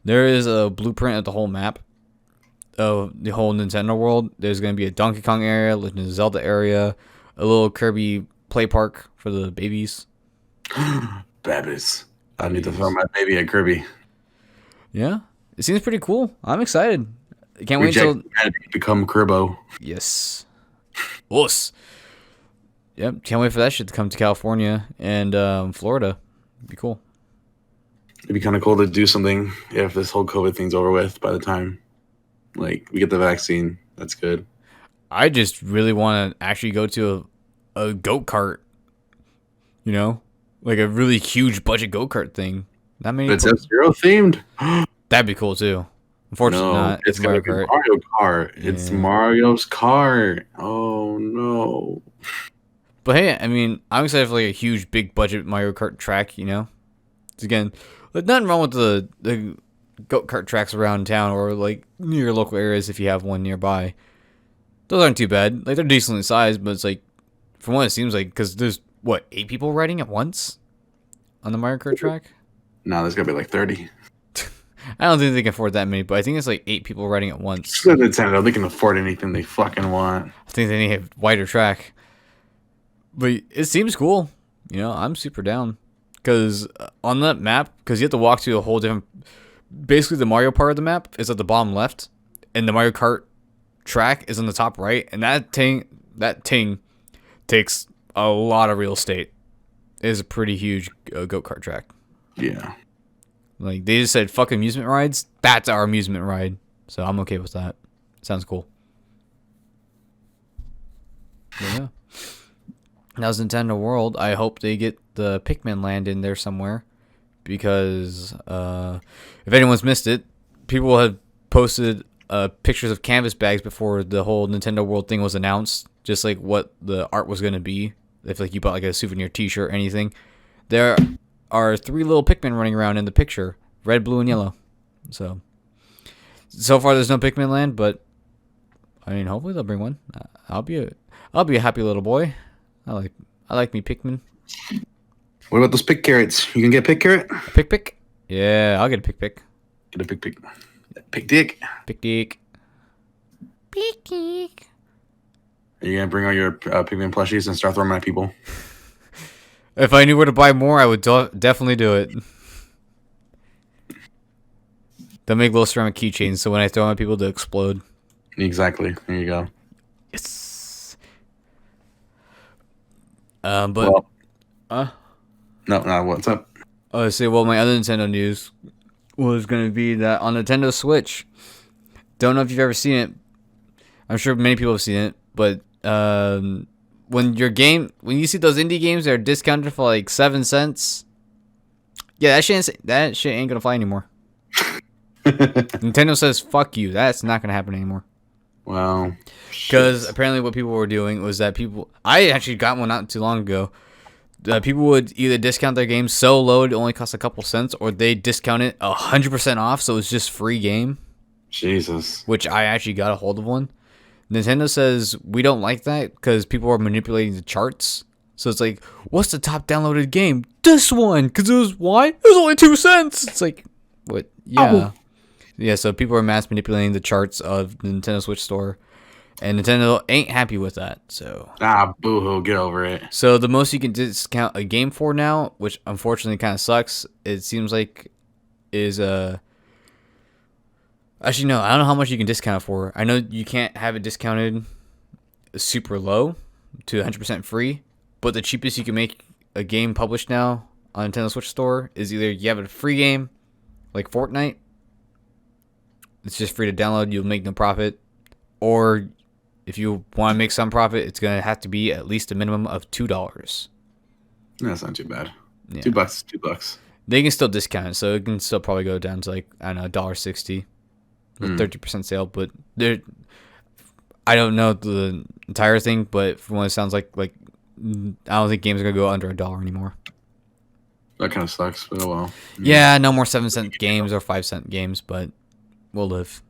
There is a blueprint of the whole map of the whole Nintendo World. There's going to be a Donkey Kong area, Legend of Zelda area, a little Kirby play park for the babies. Babies. I need to throw my baby at Kirby. Yeah, it seems pretty cool. I'm excited. I can't wait until become Kerbo. Yes. Us. Yep, can't wait for that shit to come to California and Florida. It'd be cool. It'd be kind of cool to do something if this whole COVID thing's over with by the time, like, we get the vaccine. That's good. I just really want to actually go to a go-kart, you know? Like a really huge budget go-kart thing. Not many. It's F-Zero themed. That'd be cool too. Unfortunately, not. It's Mario Kart. Mario Kart. Yeah. It's Mario's Kart. Oh no. But hey, I mean, I'm excited for like a huge, big budget Mario Kart track. You know, it's, again, like nothing wrong with the go-kart tracks around town or like near your local areas if you have one nearby. Those aren't too bad. Like they're decently sized, but it's like from what it seems like, because there's what 8 people riding at once on the Mario Kart track. No, there's gonna be like 30. I don't think they can afford that many, but I think it's like 8 people riding at once. It's Nintendo. They can afford anything they fucking want. I think they need a wider track. But it seems cool. You know, I'm super down. Because on that map, because you have to walk to a whole different... Basically, the Mario part of the map is at the bottom left. And the Mario Kart track is on the top right. And that thing takes a lot of real estate. It is a pretty huge go-kart track. Yeah. Like, they just said, fuck amusement rides. That's our amusement ride. So I'm okay with that. Sounds cool. But yeah. That was Nintendo World. I hope they get the Pikmin land in there somewhere. Because if anyone's missed it, people have posted pictures of canvas bags before the whole Nintendo World thing was announced. Just like what the art was going to be. If like you bought like a souvenir t-shirt or anything. There are 3 little Pikmin running around in the picture. Red, blue, and yellow. So far there's no Pikmin land, but I mean hopefully they'll bring one. I'll be a happy little boy. I like me Pikmin. What about those pick carrots? You can get a pick carrot? A pick? Yeah, I'll get a pick. Get a pick. Pick dick. Pick dick. Pick dick. Are you gonna bring all your Pikmin plushies and start throwing them at people? If I knew where to buy more, I would definitely do it. They'll make little ceramic keychains, so when I throw them at people, they'll explode. Exactly. There you go. Yes. But... Well, No, what's up? My other Nintendo news was going to be that on Nintendo Switch, don't know if you've ever seen it. I'm sure many people have seen it, but when you see those indie games that are discounted for like 7 cents, yeah, that shit ain't gonna fly anymore. Nintendo says fuck you. That's not gonna happen anymore. Wow. Because apparently what people were doing was that I actually got one not too long ago. People would either discount their games so low it only costs a couple cents, or they discount it 100% off, so it's just free game. Jesus. Which I actually got a hold of one. Nintendo says we don't like that because people are manipulating the charts. So it's like, what's the top downloaded game? This one, because it was why? It was only 2 cents. It's like, what? Yeah, yeah. So people are mass manipulating the charts of the Nintendo Switch store, and Nintendo ain't happy with that. So boo-hoo, get over it. So the most you can discount a game for now, which unfortunately kind of sucks, it seems like, is actually, no, I don't know how much you can discount it for. I know you can't have it discounted super low to 100% free, but the cheapest you can make a game published now on Nintendo Switch Store is either you have a free game, like Fortnite, it's just free to download, you'll make no profit, or if you want to make some profit, it's going to have to be at least a minimum of $2. That's not too bad. Yeah. $2. They can still discount it, so it can still probably go down to like, I don't know, $1.60. With 30% sale, but I don't know the entire thing, but from what it sounds like I don't think games are gonna go under $1 anymore. That kind of sucks, but oh well. Yeah, no more 7-cent games or 5-cent games, but we'll live.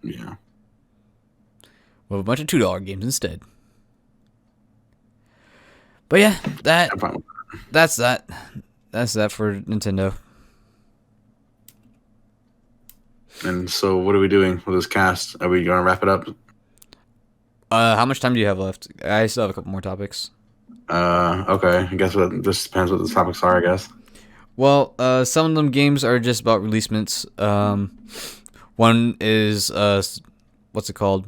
Yeah. We'll have a bunch of $2 games instead. But yeah, that's that. That's that for Nintendo. And so, what are we doing with this cast? Are we going to wrap it up? How much time do you have left? I still have a couple more topics. Okay. I guess this depends what the topics are, I guess. Well, some of them games are just about releasements. One is what's it called?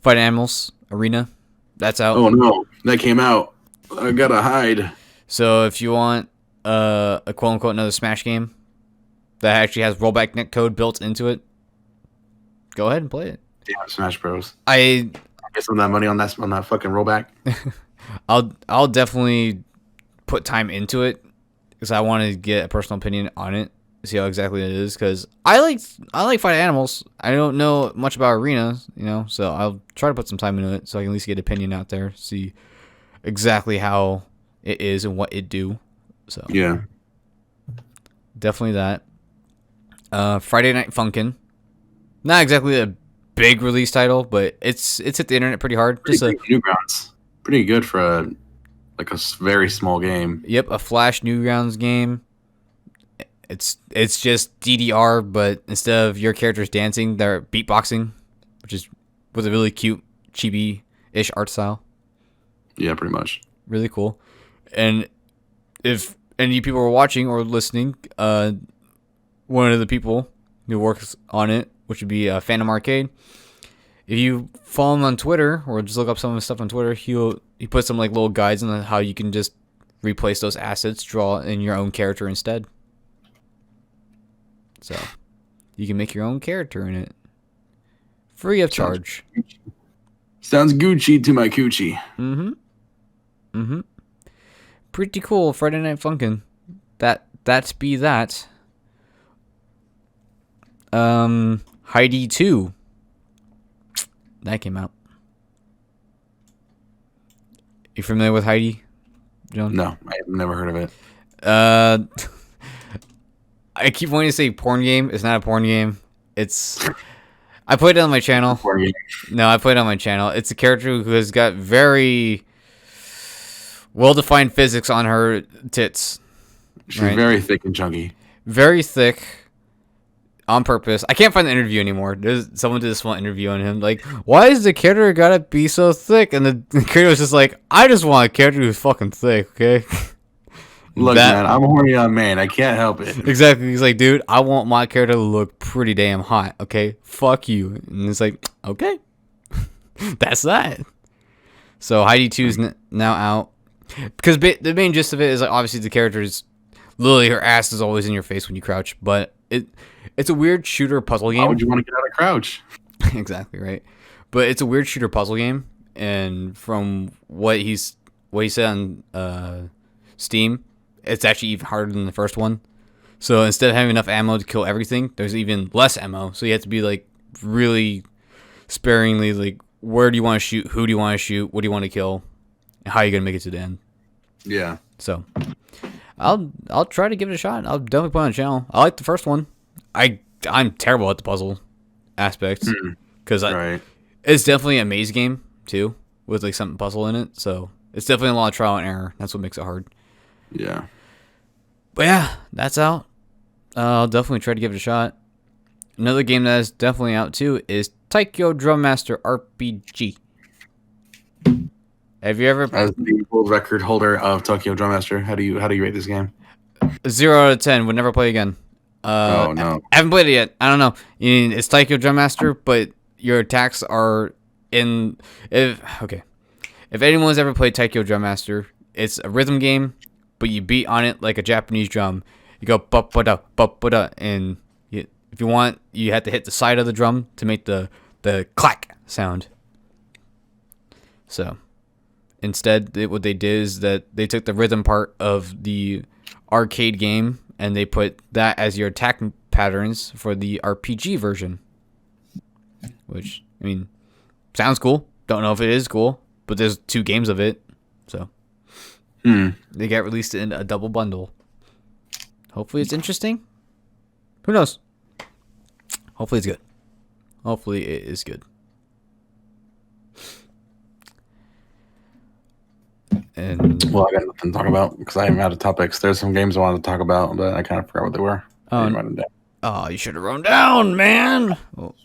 Fight Animals Arena. That's out. Oh no, that came out. I gotta hide. So if you want a quote unquote another Smash game that actually has rollback netcode built into it, go ahead and play it. Damn, Smash Bros. I get some of that money on that fucking rollback. I'll definitely put time into it because I want to get a personal opinion on it, see how exactly it is. Because I like Fight Animals. I don't know much about Arena, so I'll try to put some time into it so I can at least get an opinion out there, see exactly how it is and what it do. So yeah, definitely that. Friday Night Funkin', not exactly a big release title, but it's hit the internet pretty hard. Just Newgrounds, pretty good for a very small game. Yep, a Flash Newgrounds game. It's just DDR, but instead of your characters dancing, they're beatboxing, which is with a really cute chibi-ish art style. Yeah, pretty much. Really cool. And if any people are watching or listening, one of the people who works on it, which would be Phantom Arcade, if you follow him on Twitter or just look up some of his stuff on Twitter, he puts some like little guides on how you can just replace those assets, draw in your own character instead. So you can make your own character in it, free of charge. Sounds Gucci to my coochie. Pretty cool. Friday Night Funkin'. That's be that. Heidi 2. That came out. You familiar with Heidi, John? No, I've never heard of it. I keep wanting to say porn game. It's not a porn game. I put it on my channel. No, I put it on my channel. It's a character who has got very well-defined physics on her tits. She's very thick and chunky. Very thick. On purpose. I can't find the interview anymore. Someone did a small interview on him. Like, why is the character gotta be so thick? And the character was just like, I just want a character who's fucking thick, okay? Look, man, I'm a horny young man. I can't help it. Exactly. He's like, dude, I want my character to look pretty damn hot, okay? Fuck you. And it's like, okay. That's that. So Heidi 2 is now out. because the main gist of it is like obviously the characters, literally her ass is always in your face when you crouch, but it's a weird shooter puzzle game. Why would you want to get out of crouch? Exactly right, but it's a weird shooter puzzle game, and from what he said on Steam, it's actually even harder than the first one. So instead of having enough ammo to kill everything, there's even less ammo. So you have to be like really sparingly, like where do you want to shoot, who do you want to shoot, what do you want to kill, and how are you gonna make it to the end. Yeah. So I'll try to give it a shot. I'll definitely put it on the channel. I like the first one. I'm terrible at the puzzle aspects because it's definitely a maze game too with like something puzzle in it. So it's definitely a lot of trial and error. That's what makes it hard. Yeah. But yeah, that's out. I'll definitely try to give it a shot. Another game that is definitely out too is Taiko Drum Master RPG. Have you ever? As the world record holder of Tokyo Drum Master, how do you rate this game? 0 out of 10. Would never play again. Oh no, I haven't played it yet. I don't know. It's Taiko Drum Master, but your attacks are in. If anyone's ever played Taiko Drum Master, it's a rhythm game, but you beat on it like a Japanese drum. You go ba-ba-da, ba-ba-da, and if you want, you have to hit the side of the drum to make the clack sound. So instead, what they did is that they took the rhythm part of the arcade game and they put that as your attack patterns for the RPG version. Which, I mean, sounds cool. Don't know if it is cool, but there's 2 games of it. So they got released in a double bundle. Hopefully it's interesting. Who knows? Hopefully it's good. Hopefully it is good. And well, I got nothing to talk about because I am out of topics. There's some games I wanted to talk about, but I kind of forgot what they were. Oh, you should have written down, man. Well,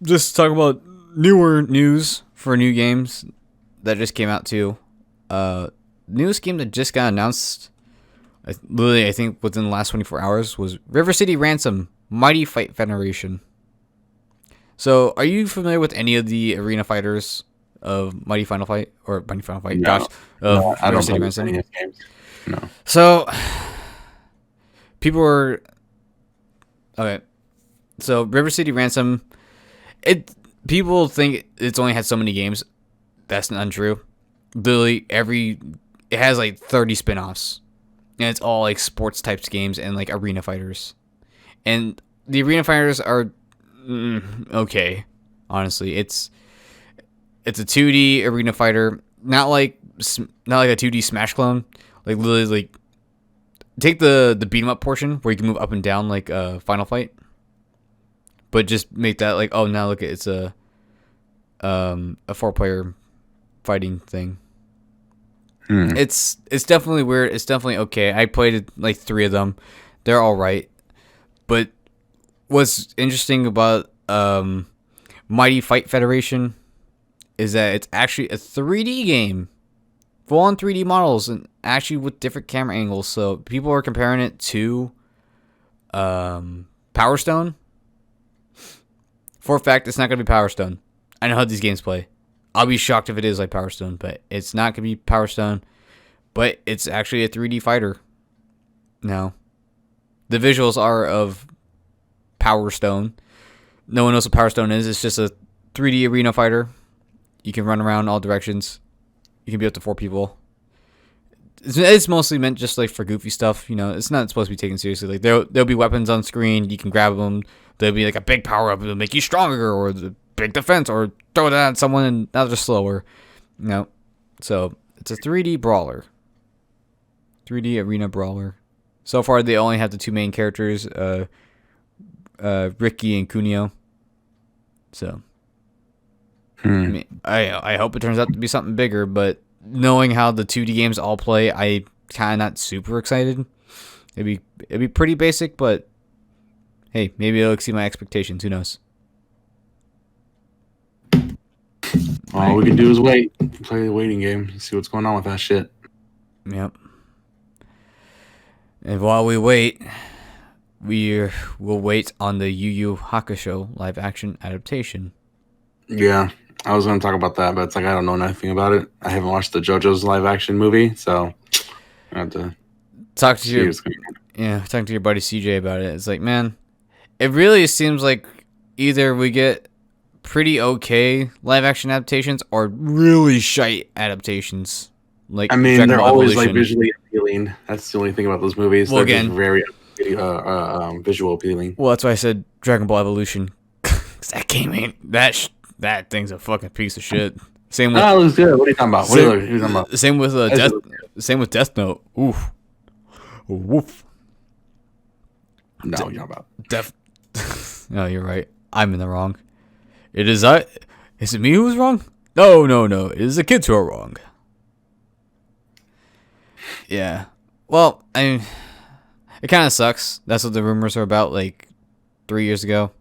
just talk about newer news for new games that just came out too. Newest game that just got announced, literally I think within the last 24 hours, was River City Ransom Mighty Fight Federation. So, are you familiar with any of the arena fighters of Mighty Final Fight or Mighty Final Fight? No, I don't City play Ransom. any of these games. No. So, people were okay. So, River City Ransom, people think it's only had so many games. That's not true. Literally it has like 30 spin-offs. And it's all like sports types games and like arena fighters. And the arena fighters are okay. Honestly, it's a 2D arena fighter, not like a 2D Smash clone. Like literally, like take the beat 'em up portion where you can move up and down like a Final Fight, but just make that like, oh, now look, it's a 4-player fighting thing. It's definitely weird. It's definitely okay. I played like 3 of them. They're all right. But what's interesting about Mighty Fight Federation is that it's actually a 3D game. Full-on 3D models and actually with different camera angles. So people are comparing it to Power Stone. For a fact, it's not going to be Power Stone. I know how these games play. I'll be shocked if it is like Power Stone, but it's not going to be Power Stone. But it's actually a 3D fighter. Now, the visuals are of Power Stone. No one knows what Power Stone is. It's just a 3D arena fighter. You can run around all directions. You can be up to 4 people. It's mostly meant just like for goofy stuff. You know, it's not supposed to be taken seriously. Like there'll be weapons on screen. You can grab them. There'll be like a big power up that'll make you stronger, or the big defense, or throw that at someone and now they're slower. No, so it's a 3D brawler, 3D arena brawler. So far, they only have the 2 main characters, Ricky and Kunio. So, I mean, I hope it turns out to be something bigger. But knowing how the 2D games all play, I kind of not super excited. It'd be pretty basic, but hey, maybe it'll exceed my expectations. Who knows? All we can do is wait. Play the waiting game. See what's going on with that shit. Yep. And while we wait, we will wait on the Yu Yu Hakusho live action adaptation. Yeah, I was going to talk about that, but it's like I don't know nothing about it. I haven't watched the JoJo's live action movie, so I have to talking to your buddy CJ about it. It's like, man, it really seems like either we get pretty okay live action adaptations or really shite adaptations. Like, I mean, Dragon they're Ball always Evolution. like visually appealing. That's the only thing about those movies. Well, they're again, just very visual appealing. Well, that's why I said Dragon Ball Evolution. 'Cause that game ain't that thing's a fucking piece of shit. Same with. Oh, it was good. What are you talking about? What are you talking about? Same with Death Note. Oof. Woof. No, you're about No, you're right. I'm in the wrong. Is it me who's wrong? No. It is the kids who are wrong. Yeah. Well, it kind of sucks. That's what the rumors are about, like 3 years ago.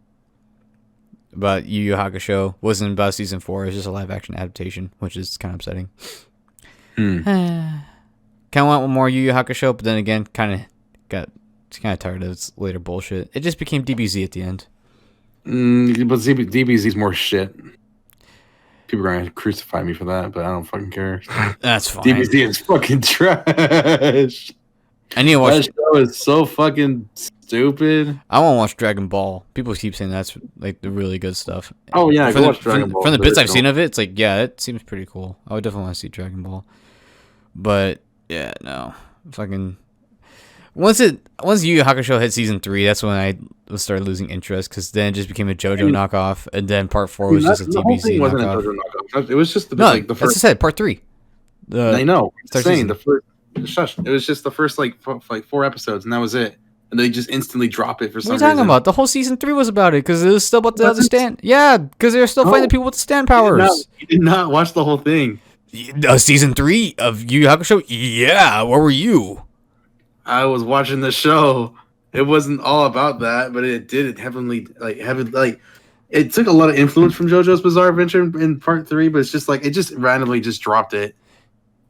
But Yu Yu Hakusho wasn't about season 4. It's just a live action adaptation, which is kind of upsetting. Kind of want one more Yu Yu Hakusho, but then again, kind of tired of its later bullshit. It just became DBZ at the end. But DBZ's more shit. People are gonna crucify me for that, but I don't fucking care. That's fine. DBZ is fucking trash. I need to watch. That show is so fucking stupid. I want to watch Dragon Ball. People keep saying that's like the really good stuff. Oh yeah, go watch Dragon Ball. From the bits I've seen of it, it's like, yeah, it seems pretty cool. I would definitely want to see Dragon Ball. But yeah, no, fucking. Once Yu Yu Hakusho hit season 3, that's when I started losing interest because then it just became a JoJo knockoff, and then part 4 was just a DBZ wasn't knockoff. A JoJo knockoff. It was just the That's what I said. Part 3. I know. Saying the first. Shush! It was just the first like 4 episodes, and that was it. And they just instantly drop it for some reason. What are you talking about? The whole season 3 was about it because it was still about the other stand. Yeah, because they were still fighting the people with the stand powers. You did not watch the whole thing. Season 3 of Yu Yu Hakusho. Yeah, where were you? I was watching the show. It wasn't all about that, but it did heavily. It took a lot of influence from JoJo's Bizarre Adventure in part 3, but it's just like it just randomly just dropped it,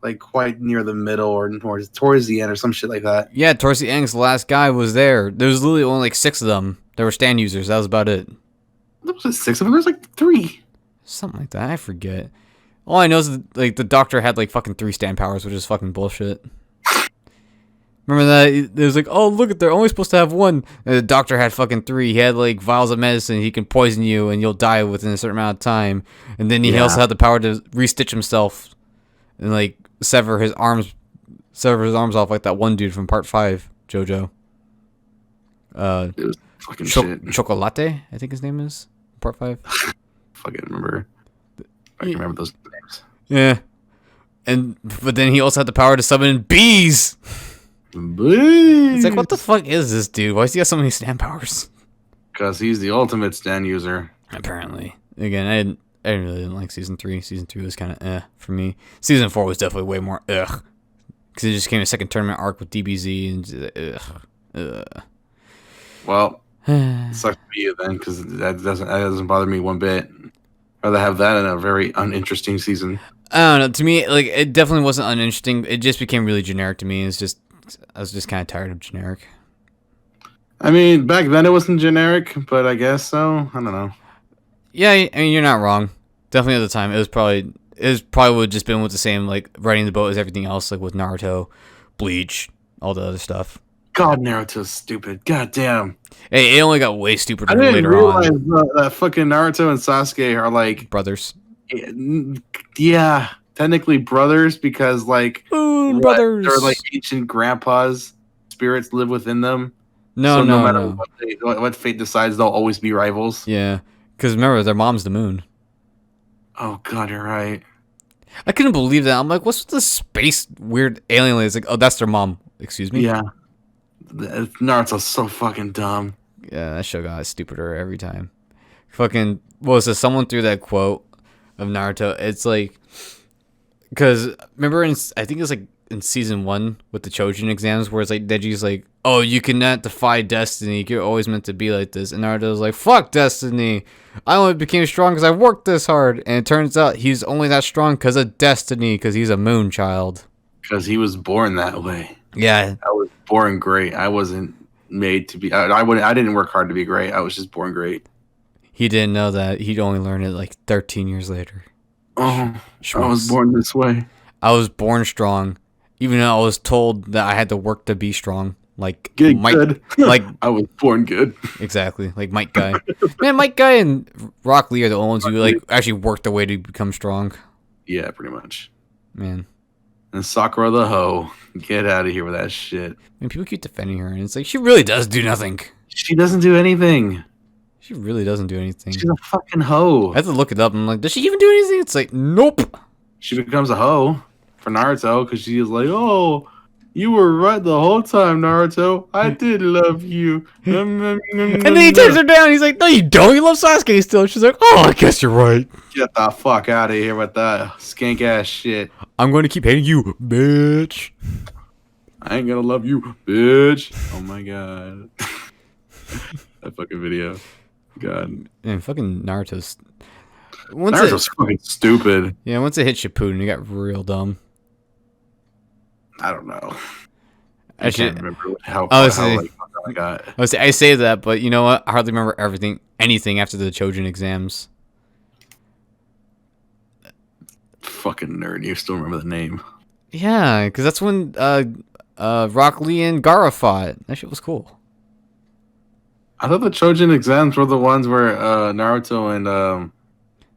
like quite near the middle or towards the end or some shit like that. Yeah, towards the end, the last guy was there. There was literally only like 6 of them. There were stand users. That was about it. There was 6 of them. There was like 3. Something like that. I forget. All I know is that, like, the doctor had like fucking 3 stand powers, which is fucking bullshit. Remember that? It was like, oh, look, they're only supposed to have 1. And the doctor had fucking 3. He had like vials of medicine. He can poison you and you'll die within a certain amount of time. And then he also had the power to restitch himself and like sever his arms off like that one dude from part 5, JoJo. It was fucking shit. Chocolate, I think his name is. Part 5. Fucking remember. I can remember those names. Yeah. But then he also had the power to summon bees. Bees. It's like, what the fuck is this dude? Why does he have so many stand powers? Because he's the ultimate stand user. Apparently. Again, I really didn't like season 3. Season 3 was kind of for me. Season 4 was definitely way more because it just came a second tournament arc with DBZ and Well, it sucks for you then, because that doesn't bother me one bit. I'd rather have that in a very uninteresting season. I don't know. To me, like, it definitely wasn't uninteresting. It just became really generic to me. I was just kind of tired of generic. I mean, back then it wasn't generic, but I guess so. I don't know. Yeah, I mean, you're not wrong. Definitely at the time, it probably would have just been with the same, like, riding the boat as everything else, like with Naruto, Bleach, all the other stuff. God, Naruto's stupid. God damn. Hey, it only got way stupider later on. I didn't realize that fucking Naruto and Sasuke are like brothers. Yeah, technically brothers because like brothers. They're like ancient grandpas. Spirits live within them. No matter what fate decides, they'll always be rivals. Yeah, because remember, their mom's the moon. Oh God, you're right. I couldn't believe that. I'm like, what's with this space weird alien? It's like, oh, that's their mom. Excuse me. Yeah. Naruto's so fucking dumb. Yeah, that show got stupider every time. Fucking, what was this? Someone threw that quote of Naruto. It's like, because remember I think it was like in season 1 with the Chojin exams where it's like Neji's like, oh, you cannot defy destiny. You're always meant to be like this. And Naruto's like, fuck destiny. I only became strong because I worked this hard. And it turns out he's only that strong because of destiny, because he's a moon child. Because he was born that way. Yeah. I was born great. I wasn't made to be. I didn't work hard to be great. I was just born great. He didn't know that. He'd only learn it like 13 years later. Oh, I was born this way. I was born strong, even though I was told that I had to work to be strong. Like Get Mike, good. like I was born good. Exactly, like Mike Guy. Man, Mike Guy and Rock Lee are the only ones who like actually worked their way to become strong. Yeah, pretty much. Man. And Sakura the hoe. Get out of here with that shit. I mean, people keep defending her, and it's like, she really does do nothing. She doesn't do anything. She really doesn't do anything. She's a fucking hoe. I have to look it up. I'm like, does she even do anything? It's like, nope. She becomes a hoe for Naruto because she is like, oh, you were right the whole time, Naruto. I did love you. And then he takes her down. He's like, no, you don't. You love Sasuke still. She's like, oh, I guess you're right. Get the fuck out of here with that skank ass shit. I'm going to keep hating you, bitch. I ain't gonna love you, bitch. Oh my god. That fucking video. God. Man, fucking Naruto's fucking stupid. Yeah, once it hit Shippuden, it got real dumb. I don't know. I can't remember how I got. I say that, but you know what? I hardly remember anything after the Chojin exams. Fucking nerd. You still remember the name. Yeah, because that's when Rock Lee and Gaara fought. That shit was cool. I thought the Chojin exams were the ones where Naruto and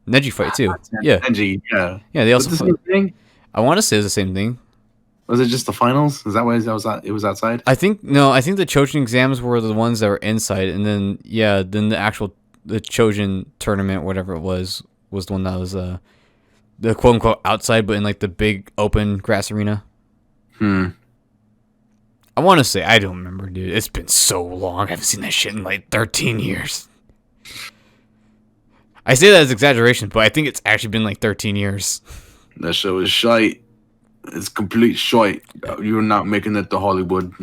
Neji fight too. Yeah. Neji, yeah. Yeah, they also was the same thing? I want to say it's the same thing. Was it just the finals? Is that why it was outside? I think the Chojin exams were the ones that were inside, and then the Chojin tournament, whatever it was the one that was the quote unquote outside, but in like the big open grass arena. I want to say, I don't remember, dude. It's been so long. I haven't seen that shit in like 13 years. I say that as exaggeration, but I think it's actually been like 13 years. That show is shite. It's complete shite. You're not making it to Hollywood.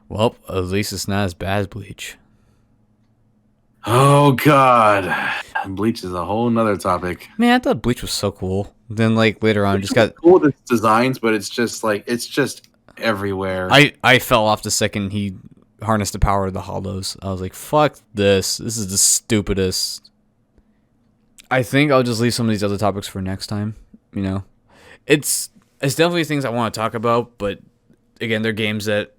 Well, at least it's not as bad as Bleach. Oh, God. Bleach is a whole nother topic. Man, I thought Bleach was so cool. Then, like, later on, just got... cool with its designs, but it's just everywhere. I fell off the second he harnessed the power of the hollows. I was like, fuck this. This is the stupidest. I think I'll just leave some of these other topics for next time. You know? It's definitely things I want to talk about, but again, they're games that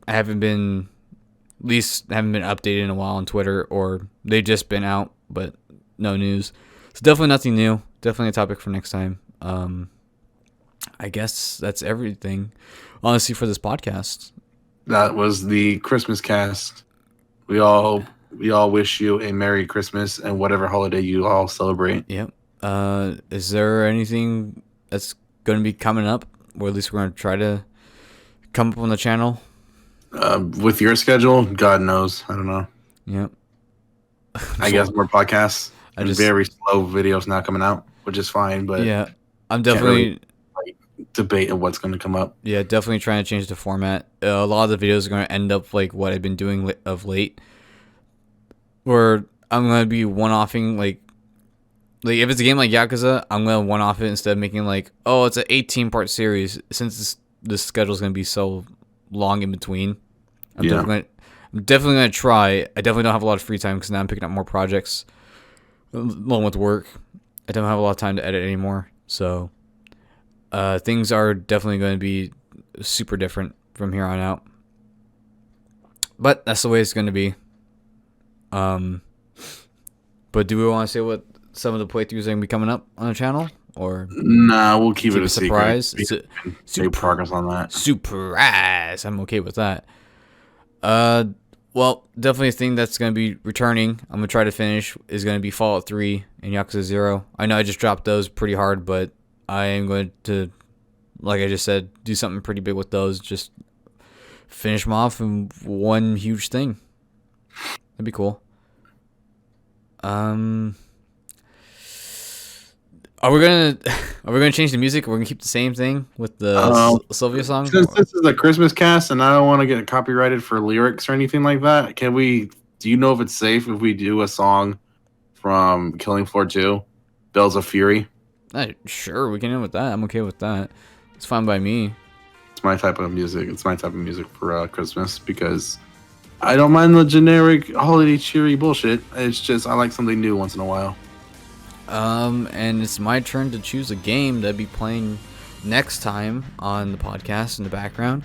haven't been updated in a while on Twitter, or they've just been out, but no news. It's definitely nothing new. Definitely a topic for next time. I guess that's everything, honestly, for this podcast. That was the Christmas cast. We all wish you a Merry Christmas and whatever holiday you all celebrate. Yep. Is there anything that's going to be coming up, or at least we're going to try to come up on the channel? With your schedule, God knows. I don't know. Yep. I guess more podcasts. Very slow videos now coming out, which is fine. But yeah, I'm definitely debating what's going to come up. Yeah, definitely trying to change the format. A lot of the videos are going to end up like what I've been doing of late, where I'm going to be one-offing like if it's a game like Yakuza, I'm going to one-off it instead of making like, oh, it's an 18-part series, since this schedule is going to be so long in between. I'm definitely going to try. I definitely don't have a lot of free time because now I'm picking up more projects along with work. I don't have a lot of time to edit anymore, so things are definitely going to be super different from here on out. But that's the way it's going to be. But do we want to say what some of the playthroughs are going to be coming up on the channel? Or nah, we'll keep it a surprise. Secret. Super progress on that. Surprise! I'm okay with that. Well, definitely a thing that's going to be returning. I'm going to try to finish is going to be Fallout 3 and Yakuza 0. I know I just dropped those pretty hard, but I am going to, like I just said, do something pretty big with those. Just finish them off in one huge thing. That'd be cool. Are we gonna change the music? We're gonna keep the same thing with the Sylvia song. Since this is a Christmas cast, and I don't want to get copyrighted for lyrics or anything like that, can we? Do you know if it's safe if we do a song from Killing Floor 2, Bells of Fury? Sure, we can end with that. I'm okay with that. It's fine by me. It's my type of music. It's my type of music for Christmas because I don't mind the generic holiday cheery bullshit. It's just I like something new once in a while. And it's my turn to choose a game to be playing next time on the podcast in the background.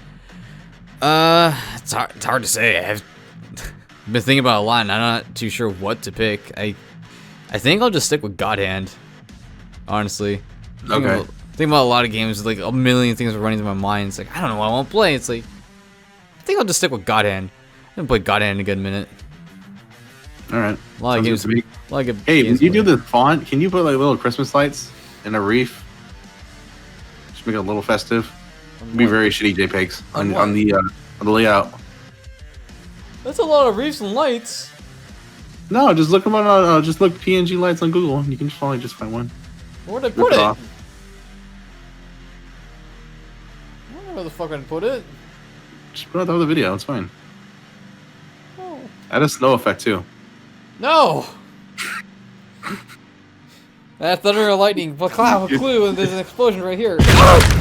It's hard to say. I've been thinking about it a lot, and I'm not too sure what to pick. I think I'll just stick with God Hand. Honestly. Okay. Think about a lot of games, like a million things are running through my mind. It's like I don't know what I want to play. It's like I think I'll just stick with God Hand. I haven't played God Hand in a good minute. All right. A lot of games. Hey, did you do the font? Can you put like little Christmas lights in a reef? Just make it a little festive. It'd be very shitty JPEGs on the layout. That's a lot of reefs and lights. No, just look about just look PNG lights on Google. You can probably just find one. Where'd I put it? I don't know where the fuck I put it. Just put out the other video. It's fine. Oh. Add a snow effect too. No. That thunder and lightning, but cloud, clue, and there's an explosion right here.